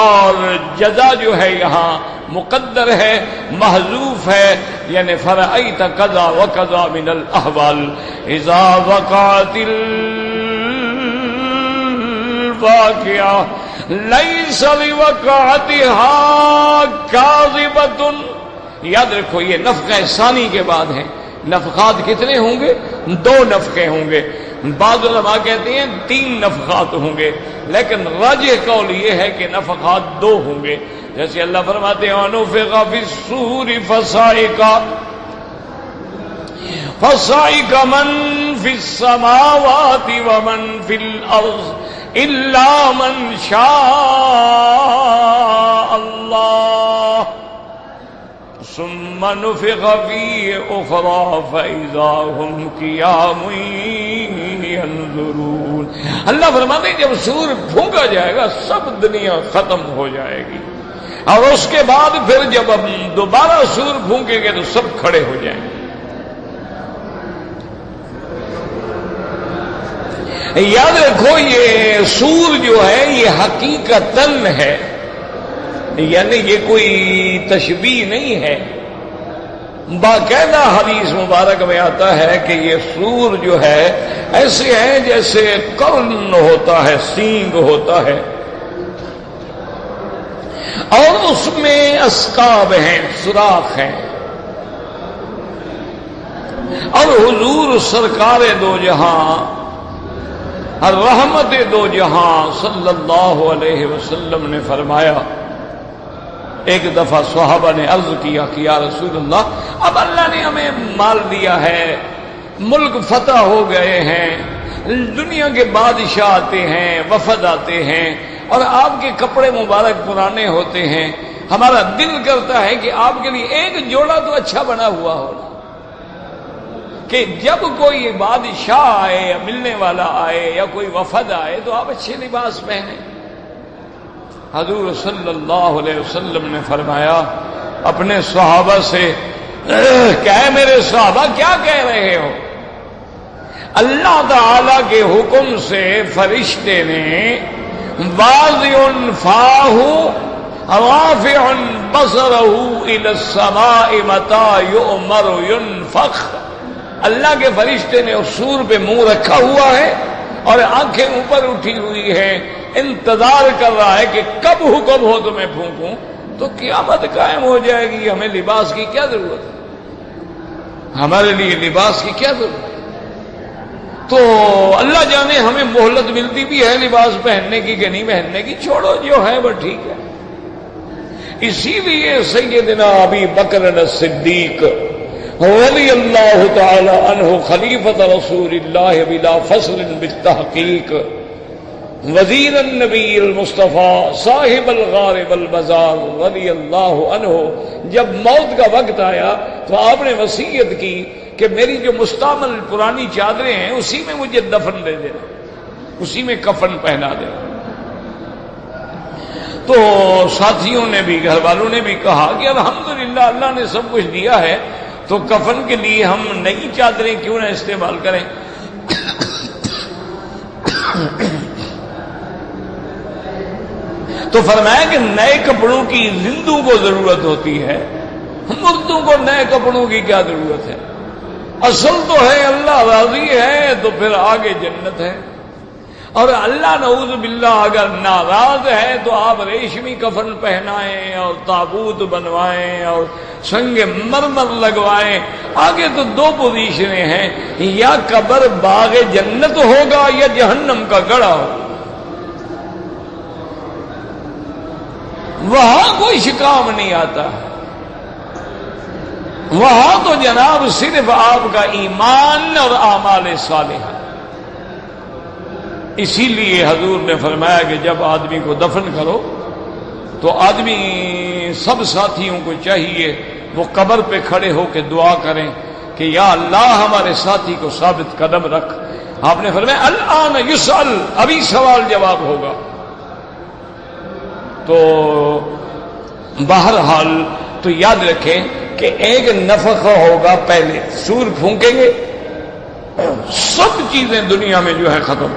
اور جزا جو ہے یہاں مقدر ہے، محذوف ہے، یعنی فرأیت کذا وکذا من الاحوال اذا وقعت الواقعہ لیس لوقعتها کاذبۃ۔ یاد رکھو یہ نفخہ ثانی کے بعد ہے۔ نفخات کتنے ہوں گے؟ 2 نفخے ہوں گے۔ بعض علماء کہتے ہیں 3 نفخات ہوں گے، لیکن راجح قول یہ ہے کہ نفخات 2 ہوں گے۔ جیسے اللہ فرماتے ہیں وَنُفِخَ فِي الصُّورِ فَصَعِقَ مَن فِي السَّمَاوَاتِ وَمَن فِي الْأَرْضِ إِلَّا مَن شَاءَ اللَّهُ ثم نفخ فيه أخرى فإذا هم قيام ينظرون۔ اللہ فرماتے ہیں جب سور پھونکا جائے گا سب دنیا ختم ہو جائے گی، اور اس کے بعد پھر جب ہم دوبارہ سور پھونکیں گے تو سب کھڑے ہو جائیں گے۔ یاد رکھو یہ سور جو ہے یہ حقیقتاً ہے، یعنی یہ کوئی تشبیہ نہیں ہے، باقاعدہ حدیث مبارک میں آتا ہے کہ یہ سور جو ہے ایسے ہیں جیسے قرن ہوتا ہے، سینگ ہوتا ہے، اور اس میں اسقاب ہیں، سوراخ ہیں، اور حضور سرکار دو جہاں رحمت دو جہاں صلی اللہ علیہ وسلم نے فرمایا، ایک دفعہ صحابہ نے عرض کیا کہ یا رسول اللہ اب اللہ نے ہمیں مال دیا ہے، ملک فتح ہو گئے ہیں، دنیا کے بادشاہ آتے ہیں، وفد آتے ہیں، اور آپ کے کپڑے مبارک پرانے ہوتے ہیں، ہمارا دل کرتا ہے کہ آپ کے لیے ایک جوڑا تو اچھا بنا ہوا ہو کہ جب کوئی بادشاہ آئے یا ملنے والا آئے یا کوئی وفد آئے تو آپ اچھے لباس پہنیں۔ حضور صلی اللہ علیہ وسلم نے فرمایا اپنے صحابہ سے کہ اے میرے صحابہ کیا کہہ رہے ہو؟ اللہ تعالی کے حکم سے فرشتے نے واضع فاہ رافع بصرہ الی السماء متی یؤمر ینفخ، اللہ کے فرشتے نے اس سور پہ منہ رکھا ہوا ہے اور آنکھیں اوپر اٹھی ہوئی ہیں، انتظار کر رہا ہے کہ کب حکم ہو تو میں پھونکوں، تو قیامت قائم ہو جائے گی، ہمیں لباس کی کیا ضرورت ہے؟ ہمارے لیے لباس کی کیا ضرورت ہے؟ تو اللہ جانے ہمیں مہلت ملتی بھی ہے لباس پہننے کی کہ نہیں پہننے کی، چھوڑو جو ہے وہ ٹھیک ہے۔ اسی لیے سیدنا ابی بکر الصدیق رضی اللہ تعالی عنہ خلیفۃ رسول اللہ بلا فصل بالتحقیق وزیر النبی المصطفیٰ صاحب الغار والبزار رضی اللہ عنہ، جب موت کا وقت آیا تو آپ نے وصیت کی کہ میری جو مستعمل پرانی چادریں ہیں اسی میں مجھے دفن دے دینا، اسی میں کفن پہنا دینا۔ تو ساتھیوں نے بھی، گھر والوں نے بھی کہا کہ الحمدللہ اللہ نے سب کچھ دیا ہے، تو کفن کے لیے ہم نئی چادریں کیوں نہ استعمال کریں؟ تو فرمایا کہ نئے کپڑوں کی زندوں کو ضرورت ہوتی ہے، مردوں کو نئے کپڑوں کی کیا ضرورت ہے؟ اصل تو ہے اللہ راضی ہے تو پھر آگے جنت ہے، اور اللہ نعوذ باللہ اگر ناراض ہے تو آپ ریشمی کفن پہنائیں اور تابوت بنوائیں اور سنگ مرمر لگوائیں۔ آگے تو دو پوزیشنیں ہیں، یا قبر باغ جنت ہوگا یا جہنم کا گڑھا ہوگا، وہاں کوئی شکام نہیں آتا، وہاں تو جناب صرف آپ کا ایمان اور اعمال صالحہ۔ اسی لیے حضور نے فرمایا کہ جب آدمی کو دفن کرو تو آدمی سب ساتھیوں کو چاہیے وہ قبر پہ کھڑے ہو کے دعا کریں کہ یا اللہ ہمارے ساتھی کو ثابت قدم رکھ۔ آپ نے فرمایا الآن یسأل، ابھی سوال جواب ہوگا۔ تو بہرحال تو یاد رکھیں کہ ایک نفخہ ہوگا، پہلے سور پھونکیں گے، سب چیزیں دنیا میں جو ہے ختم،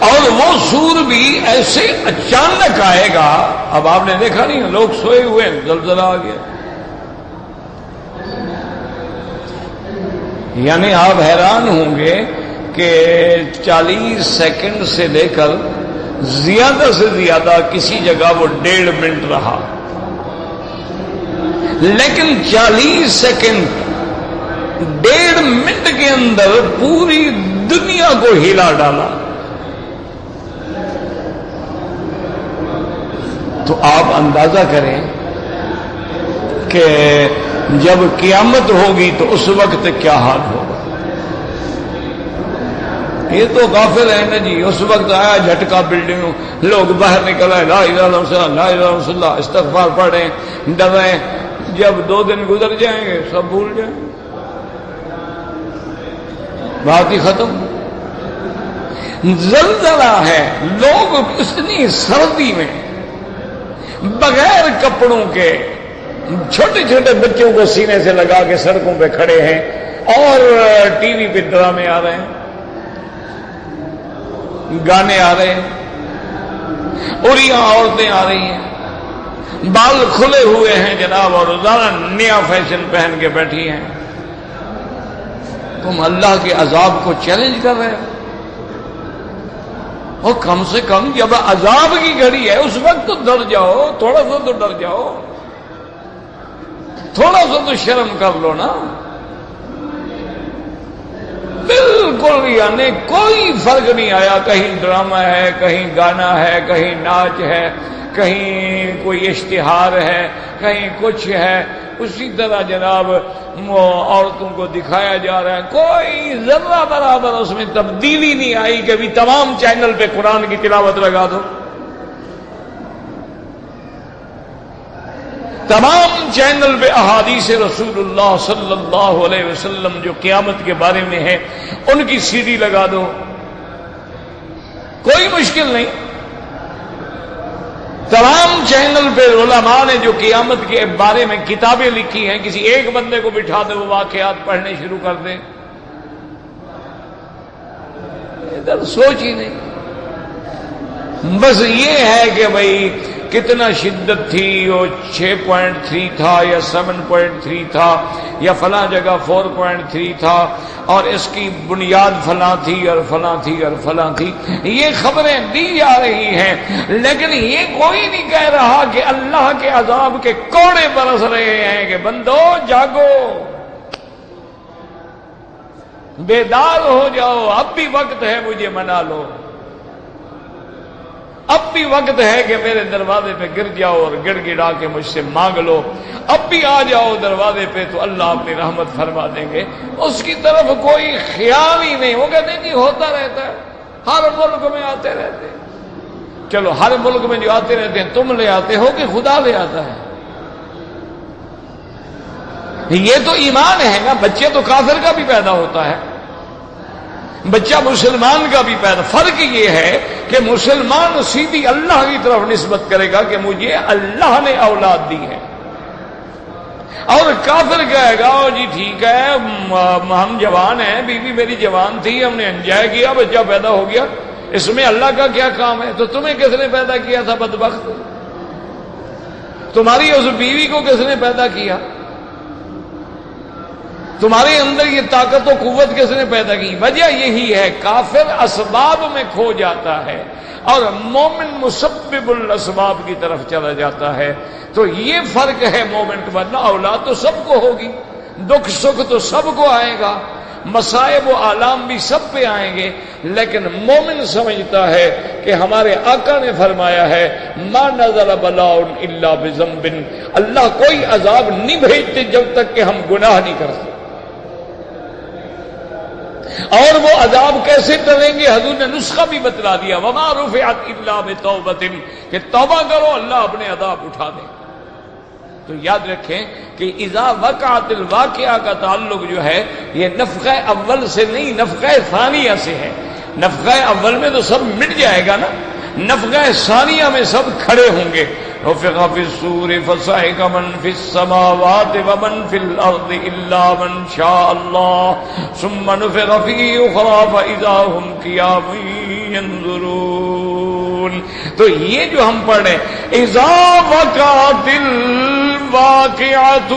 اور وہ سور بھی ایسے اچانک آئے گا۔ اب آپ نے دیکھا نہیں، لوگ سوئے ہوئے زلزلہ آ گیا، یعنی آپ حیران ہوں گے کہ 40 سیکنڈ سے لے کر زیادہ سے زیادہ کسی جگہ وہ 1.5 منٹ رہا، لیکن 40 سیکنڈ 1.5 منٹ کے اندر پوری دنیا کو ہلا ڈالا۔ تو آپ اندازہ کریں کہ جب قیامت ہوگی تو اس وقت کیا حال ہوگا۔ یہ تو غافل ہے نا جی، اس وقت آیا جھٹکا بلڈنگوں، لوگ باہر نکل آئے، لا الہ الا اللہ لا الہ الا اللہ استغفار پڑھ رہے ہیں، ڈر رہے ہیں، جب 2 دن گزر جائیں گے سب بھول جائیں، بات ہی ختم۔ زلزلہ ہے، لوگ اتنی سردی میں بغیر کپڑوں کے چھوٹے چھوٹے بچوں کو سینے سے لگا کے سڑکوں پہ کھڑے ہیں، اور ٹی وی پہ ڈرامے آ رہے ہیں، گانے آ رہے ہیں، اور یہاں عورتیں آ رہی ہیں، بال کھلے ہوئے ہیں جناب، اور روزانہ نیا فیشن پہن کے بیٹھی ہیں۔ تم اللہ کے عذاب کو چیلنج کر رہے ہو، اور کم سے کم جب عذاب کی گھڑی ہے اس وقت تو ڈر جاؤ، تھوڑا سا تو ڈر جاؤ، تھوڑا سا تو شرم کر لو نا۔ بالکل یعنی کوئی فرق نہیں آیا، کہیں ڈرامہ ہے، کہیں گانا ہے، کہیں ناچ ہے، کہیں کوئی اشتہار ہے، کہیں کچھ ہے، اسی طرح جناب عورتوں کو دکھایا جا رہا ہے، کوئی ذرہ برابر اس میں تبدیلی نہیں آئی کہ بھی تمام چینل پہ قرآن کی تلاوت لگا دو، تمام چینل پہ احادیث رسول اللہ صلی اللہ علیہ وسلم جو قیامت کے بارے میں ہے ان کی سی ڈی لگا دو، کوئی مشکل نہیں۔ تمام چینل پہ علماء نے جو قیامت کے بارے میں کتابیں لکھی ہیں، کسی ایک بندے کو بٹھا دے، وہ واقعات پڑھنے شروع کر دے، ادھر سوچ ہی نہیں۔ بس یہ ہے کہ بھئی کتنا شدت تھی، وہ 6.3 تھا یا 7.3 تھا یا فلاں جگہ 4.3 تھا، اور اس کی بنیاد فلاں تھی اور فلاں تھی اور فلاں تھی، یہ خبریں دی جا رہی ہیں، لیکن یہ کوئی نہیں کہہ رہا کہ اللہ کے عذاب کے کوڑے برس رہے ہیں کہ بندو جاگو، بیدار ہو جاؤ، اب بھی وقت ہے مجھے منا لو، اب بھی وقت ہے کہ میرے دروازے پہ گر جاؤ اور گڑ گڑا کے مجھ سے مانگ لو، اب بھی آ جاؤ دروازے پہ تو اللہ اپنی رحمت فرما دیں گے۔ اس کی طرف کوئی خیال ہی نہیں، وہ کہتے ہیں جی ہوتا رہتا ہے، ہر ملک میں آتے رہتے ہیں۔ چلو ہر ملک میں جو آتے رہتے ہیں تم لے آتے ہو کہ خدا لے آتا ہے؟ یہ تو ایمان ہے نا، بچے تو کافر کا بھی پیدا ہوتا ہے، بچہ مسلمان کا بھی پیدا، فرق یہ ہے کہ مسلمان سیدھی اللہ کی طرف نسبت کرے گا کہ مجھے اللہ نے اولاد دی ہے، اور کافر کہے گا جی ٹھیک ہے ہم جوان ہیں، بیوی میری جوان تھی، ہم نے انجوائے کیا، بچہ پیدا ہو گیا، اس میں اللہ کا کیا کام ہے؟ تو تمہیں کس نے پیدا کیا تھا بدبخت؟ تمہاری اس بیوی کو کس نے پیدا کیا؟ تمہارے اندر یہ طاقت و قوت کس نے پیدا کی؟ وجہ یہی ہے، کافر اسباب میں کھو جاتا ہے اور مومن مسبب الاسباب کی طرف چلا جاتا ہے۔ تو یہ فرق ہے مومن کا، ورنہ اولاد تو سب کو ہوگی، دکھ سکھ تو سب کو آئے گا، مصائب و آلام بھی سب پہ آئیں گے، لیکن مومن سمجھتا ہے کہ ہمارے آقا نے فرمایا ہے ما نزل بلاء الا بذنب، اللہ کوئی عذاب نہیں بھیجتے جب تک کہ ہم گناہ نہیں کرتے، اور وہ عذاب کیسے ٹلیں گے حضور نے نسخہ بھی بتلا دیا، وما رفعت الا بتوبۃ، کہ توبہ کرو اللہ اپنے عذاب اٹھا دے۔ تو یاد رکھیں کہ اذا وقعت الواقعہ کا تعلق جو ہے یہ نفخہ اول سے نہیں، نفخہ ثانیہ سے ہے۔ نفخہ اول میں تو سب مٹ جائے گا نا، نفخہ ثانیہ میں سب کھڑے ہوں گے۔ نفخ فی الصور فصعق من فی السماوات ومن فی الارض الا من شاء اللہ ثم نفخ فیہ اخری فاذا هم قیام ینظرون۔ تو یہ جو ہم پڑھ رہے ہیں اذا وقعت الواقعۃ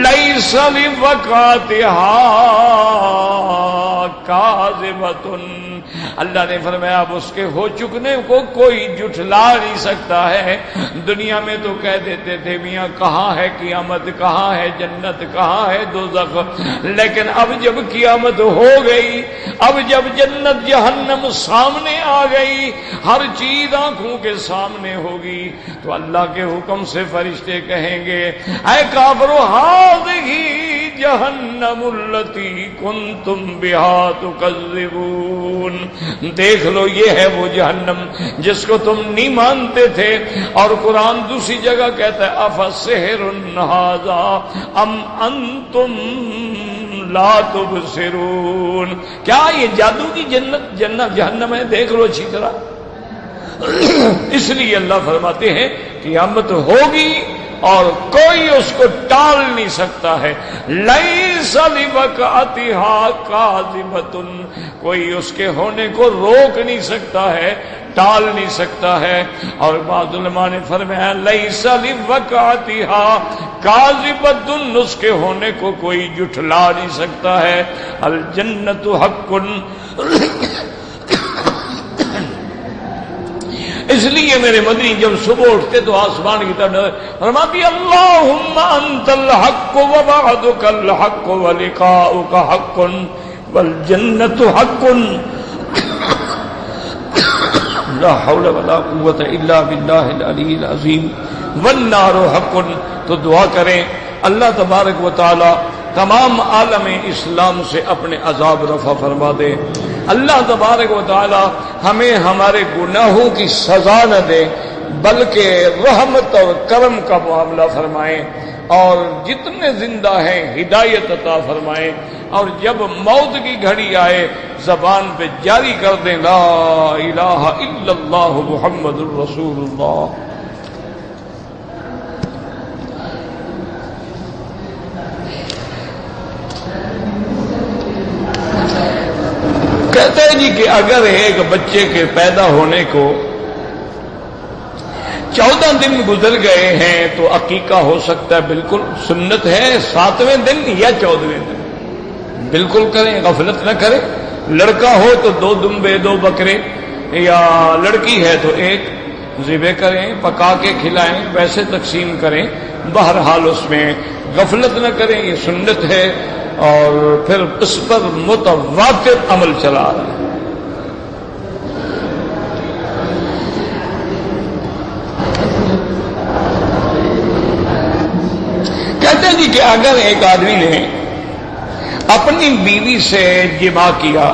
لیس لوقعتها کاذبۃ، اللہ نے فرمایا اب اس کے ہو چکنے کو کوئی جھٹلا نہیں سکتا ہے۔ دنیا میں تو کہہ دیتے تھے میاں کہاں ہے قیامت، کہاں ہے جنت، کہاں ہے دوزخ، لیکن اب جب قیامت ہو گئی، اب جب جنت جہنم سامنے آ گئی، ہر چیز آنکھوں کے سامنے ہوگی، تو اللہ کے حکم سے فرشتے کہیں گے اے کافرو ہذہ جہنم التی کنتم بہا تکذبون، دیکھ لو یہ ہے وہ جہنم جس کو تم نہیں مانتے تھے۔ اور قرآن دوسری جگہ کہتا ہے افسحر ھذا ام انتم لا تبصرون، کیا یہ جادو کی جنت جہنم ہے؟ دیکھ لو اچھی طرح۔ اس لیے اللہ فرماتے ہیں قیامت ہوگی اور کوئی اس کو ٹال نہیں سکتا ہے، لیس لوقعتها کاذبۃ، کوئی اس کے ہونے کو روک نہیں سکتا ہے، ٹال نہیں سکتا ہے۔ اور بعض علماء نے فرمایا لیس لوقعتها کاذبۃ، اس کے ہونے کو کوئی جھٹلا نہیں سکتا ہے۔ الجنت حق، اس لیے میرے مدنی جب صبح اٹھتے تو آسمان کی طرف فرماتی اللہم انت الحق ووعدک الحق ولقاؤک حق والجنت حق لا حول ولا قوة الا باللہ العلی العظیم والنار حق۔ تو دعا کریں اللہ تبارک و تعالی تمام عالم اسلام سے اپنے عذاب رفع فرما دے، اللہ تبارک و تعالی ہمیں ہمارے گناہوں کی سزا نہ دے بلکہ رحمت اور کرم کا معاملہ فرمائیں، اور جتنے زندہ ہیں ہدایت عطا فرمائیں، اور جب موت کی گھڑی آئے زبان پہ جاری کر دیں لا الہ الا اللہ محمد الرسول اللہ۔ کہتے ہیں جی کہ اگر ایک بچے کے پیدا ہونے کو 14 دن گزر گئے ہیں تو عقیقہ ہو سکتا ہے، بالکل سنت ہے 7ویں دن یا 14ویں دن، بالکل کریں، غفلت نہ کریں۔ لڑکا ہو تو 2 دمبے 2 بکرے، یا لڑکی ہے تو 1 ذبح کریں، پکا کے کھلائیں، ویسے تقسیم کریں، بہرحال اس میں غفلت نہ کریں، یہ سنت ہے، اور پھر اس پر متواتر عمل چلا رہا ہے۔ کہتے ہیں جی کہ اگر ایک آدمی نے اپنی بیوی سے جماع کیا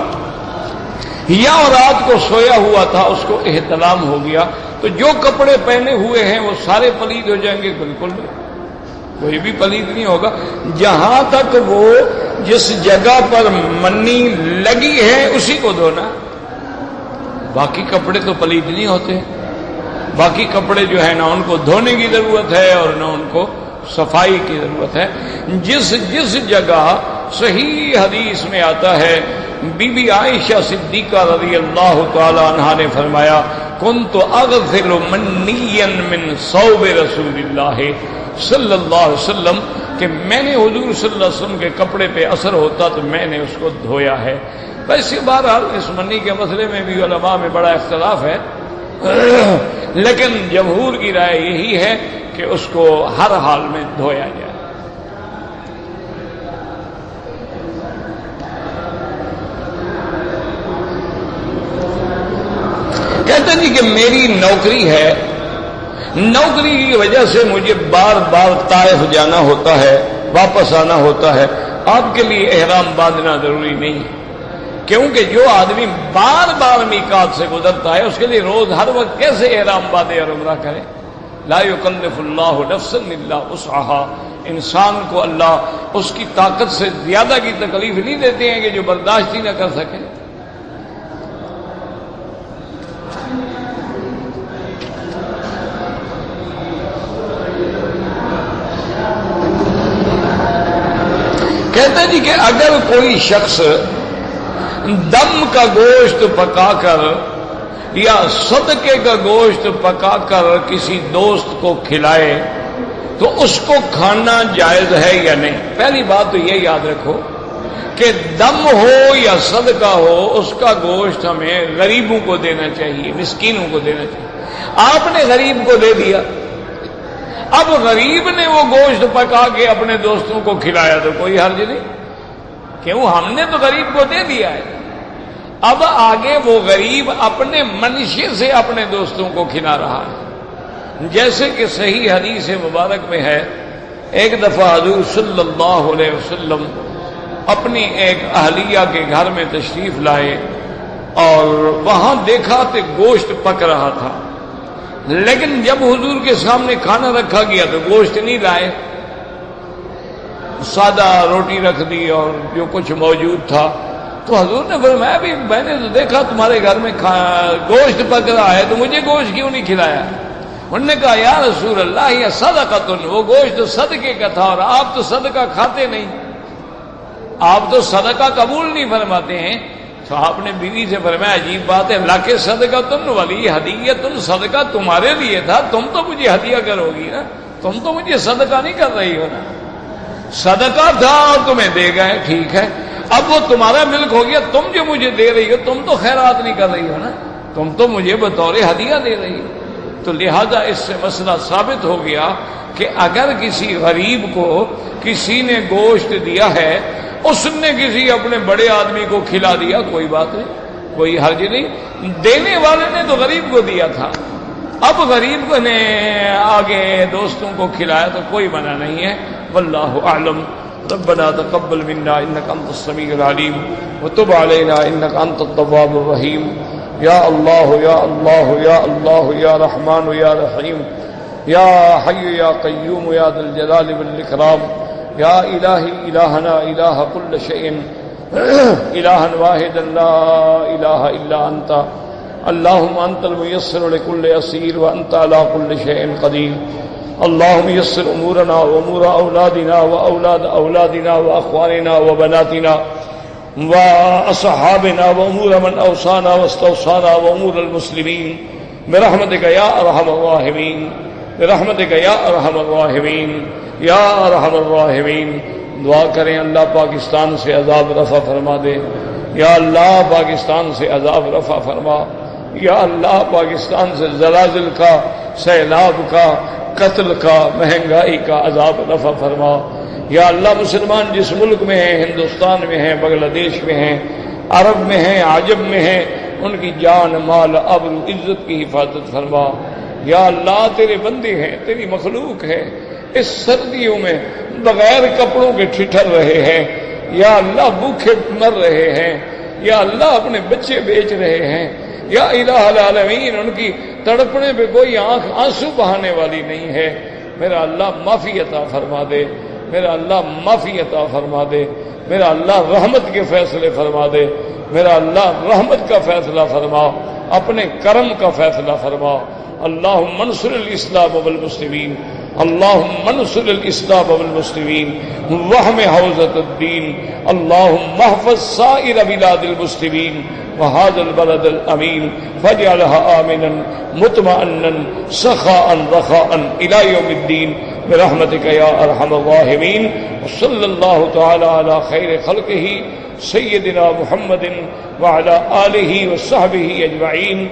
یا رات کو سویا ہوا تھا، اس کو احتلام ہو گیا، تو جو کپڑے پہنے ہوئے ہیں وہ سارے پلید ہو جائیں گے؟ بالکل نہیں، کوئی بھی پلید نہیں ہوگا، جہاں تک وہ جس جگہ پر منی لگی ہے اسی کو دھونا، باقی کپڑے تو پلید نہیں ہوتے۔ باقی کپڑے جو ہے نہ ان کو دھونے کی ضرورت ہے اور نہ ان کو صفائی کی ضرورت ہے۔ جس جگہ صحیح حدیث میں آتا ہے، بی بی عائشہ صدیقہ رضی اللہ تعالی عنہا نے فرمایا، کنت اغسل منیا من ثوب رسول اللہ صلی اللہ علیہ وسلم، کہ میں نے حضور صلی اللہ علیہ وسلم کے کپڑے پہ اثر ہوتا تو میں نے اس کو دھویا ہے۔ ویسے بہرحال اس منی کے مسئلے میں بھی علماء میں بڑا اختلاف ہے، لیکن جمہور کی رائے یہی ہے کہ اس کو ہر حال میں دھویا جائے۔ کہتے ہیں جی کہ میری نوکری ہے، نوکری کی وجہ سے مجھے بار بار طائف جانا ہوتا ہے، واپس آنا ہوتا ہے، آپ کے لیے احرام باندھنا ضروری نہیں ہے، کیونکہ جو آدمی بار بار میقات سے گزرتا ہے اس کے لیے روز ہر وقت کیسے احرام باندھے اور عمرہ کرے؟ لا یکلف اللہ نفسا الا وسعها، انسان کو اللہ اس کی طاقت سے زیادہ کی تکلیف نہیں دیتے ہیں کہ جو برداشت ہی نہ کر سکے۔ کہتے ہیں جی کہ اگر کوئی شخص دم کا گوشت پکا کر یا صدقے کا گوشت پکا کر کسی دوست کو کھلائے تو اس کو کھانا جائز ہے یا نہیں؟ پہلی بات تو یہ یاد رکھو کہ دم ہو یا صدقہ ہو، اس کا گوشت ہمیں غریبوں کو دینا چاہیے، مسکینوں کو دینا چاہیے۔ آپ نے غریب کو دے دیا، اب غریب نے وہ گوشت پکا کے اپنے دوستوں کو کھلایا تو کوئی حرج نہیں، کیوں؟ ہم نے تو غریب کو دے دیا ہے۔ اب آگے وہ غریب اپنے منشے سے اپنے دوستوں کو کھلا رہا ہے، جیسے کہ صحیح حدیث مبارک میں ہے، ایک دفعہ حضور صلی اللہ علیہ وسلم اپنی ایک اہلیہ کے گھر میں تشریف لائے اور وہاں دیکھا کہ گوشت پک رہا تھا، لیکن جب حضور کے سامنے کھانا رکھا گیا تو گوشت نہیں لائے، سادہ روٹی رکھ دی اور جو کچھ موجود تھا۔ تو حضور نے فرمایا بھی میں نے تو دیکھا تمہارے گھر میں گوشت پک رہا ہے تو مجھے گوشت کیوں نہیں کھلایا؟ انہوں نے کہا یا رسول اللہ یہ صدقۃ، وہ گوشت صدقے کا تھا اور آپ تو صدقہ کھاتے نہیں، آپ تو صدقہ قبول نہیں فرماتے ہیں۔ تو آپ نے بیوی سے فرمایا عجیب بات ہے، لک صدقۃ ولی ہدیۃ، صدقہ تمہارے لیے تھا، تم تو مجھے ہدیہ کرو گی نا، تم تو مجھے صدقہ نہیں کر رہی ہو نا، صدقہ تھا اور تمہیں دے گئے، ٹھیک ہے، اب وہ تمہارا ملک ہو گیا، تم جو مجھے دے رہی ہو تم تو خیرات نہیں کر رہی ہو نا، تم تو مجھے بطور ہدیہ دے رہی ہو۔ تو لہذا اس سے مسئلہ ثابت ہو گیا کہ اگر کسی غریب کو کسی نے گوشت دیا ہے، اس نے کسی اپنے بڑے آدمی کو کھلا دیا، کوئی بات نہیں، کوئی حرج نہیں، دینے والے نے تو غریب کو دیا تھا، اب غریب کو نے آگے دوستوں کو کھلایا تو کوئی منع نہیں ہے۔ واللہ اعلم۔ ربنا تقبل منا انك انت السميع العليم وتب علينا انك انت التواب الرحيم۔ یا اللہ یا اللہ یا اللہ یا رحمان یا رحیم یا حی یا قیوم یا ذا الجلال والاکرام یا الہی الہنا الہ کل شیء الہا واحدا لا الہ الا انت اللہم انت المیسر لکل اسیر وانت علی کل شیء قدیر۔ اللہم یسر امورنا وامور اولادنا واولاد اولادنا واخواننا وبناتنا واصحابنا وامور من اوصانا واستوصانا وامور المسلمین برحمتک یا ارحم الراحمین، برحمتک یا ارحم الراحمین، یا ارحم الراحمین۔ دعا کریں اللہ پاکستان سے عذاب رفع فرما دے، یا اللہ پاکستان سے عذاب رفع فرما، یا اللہ پاکستان سے زلازل کا، سیلاب کا، قتل کا، مہنگائی کا عذاب رفع فرما۔ یا اللہ مسلمان جس ملک میں ہیں، ہندوستان میں ہیں، بنگلہ دیش میں ہیں، عرب میں ہیں، عجم میں ہیں، ان کی جان، مال، آبرو، عزت کی حفاظت فرما۔ یا اللہ تیرے بندے ہیں، تیری مخلوق ہے، اس سردیوں میں بغیر کپڑوں کے ٹھٹھر رہے ہیں، یا اللہ بھوکے مر رہے ہیں، یا اللہ اپنے بچے بیچ رہے ہیں، یا الہ العالمین ان کی تڑپنے پہ کوئی آنکھ آنسو بہانے والی نہیں ہے۔ میرا اللہ معافی عطا فرما دے، میرا اللہ معافی عطا فرما دے، میرا اللہ رحمت کے فیصلے فرما دے، میرا اللہ رحمت کا فیصلہ فرما، اپنے کرم کا فیصلہ فرما۔ اللہم انصر الاسلام والمسلمین، اللہم انصر الاسلام والمسلمین واحم حوزة الدین، اللہم احفظ سائر بلاد المسلمین وهذا البلد الامین فاجعلها آمنا مطمئنا سخاء رخاء الى يوم الدین برحمتک یا ارحم الراحمین۔ وصلی اللہ تعالی علی خیر خلقہ سیدنا محمد وعلی آلہ وصحبہ اجمعین۔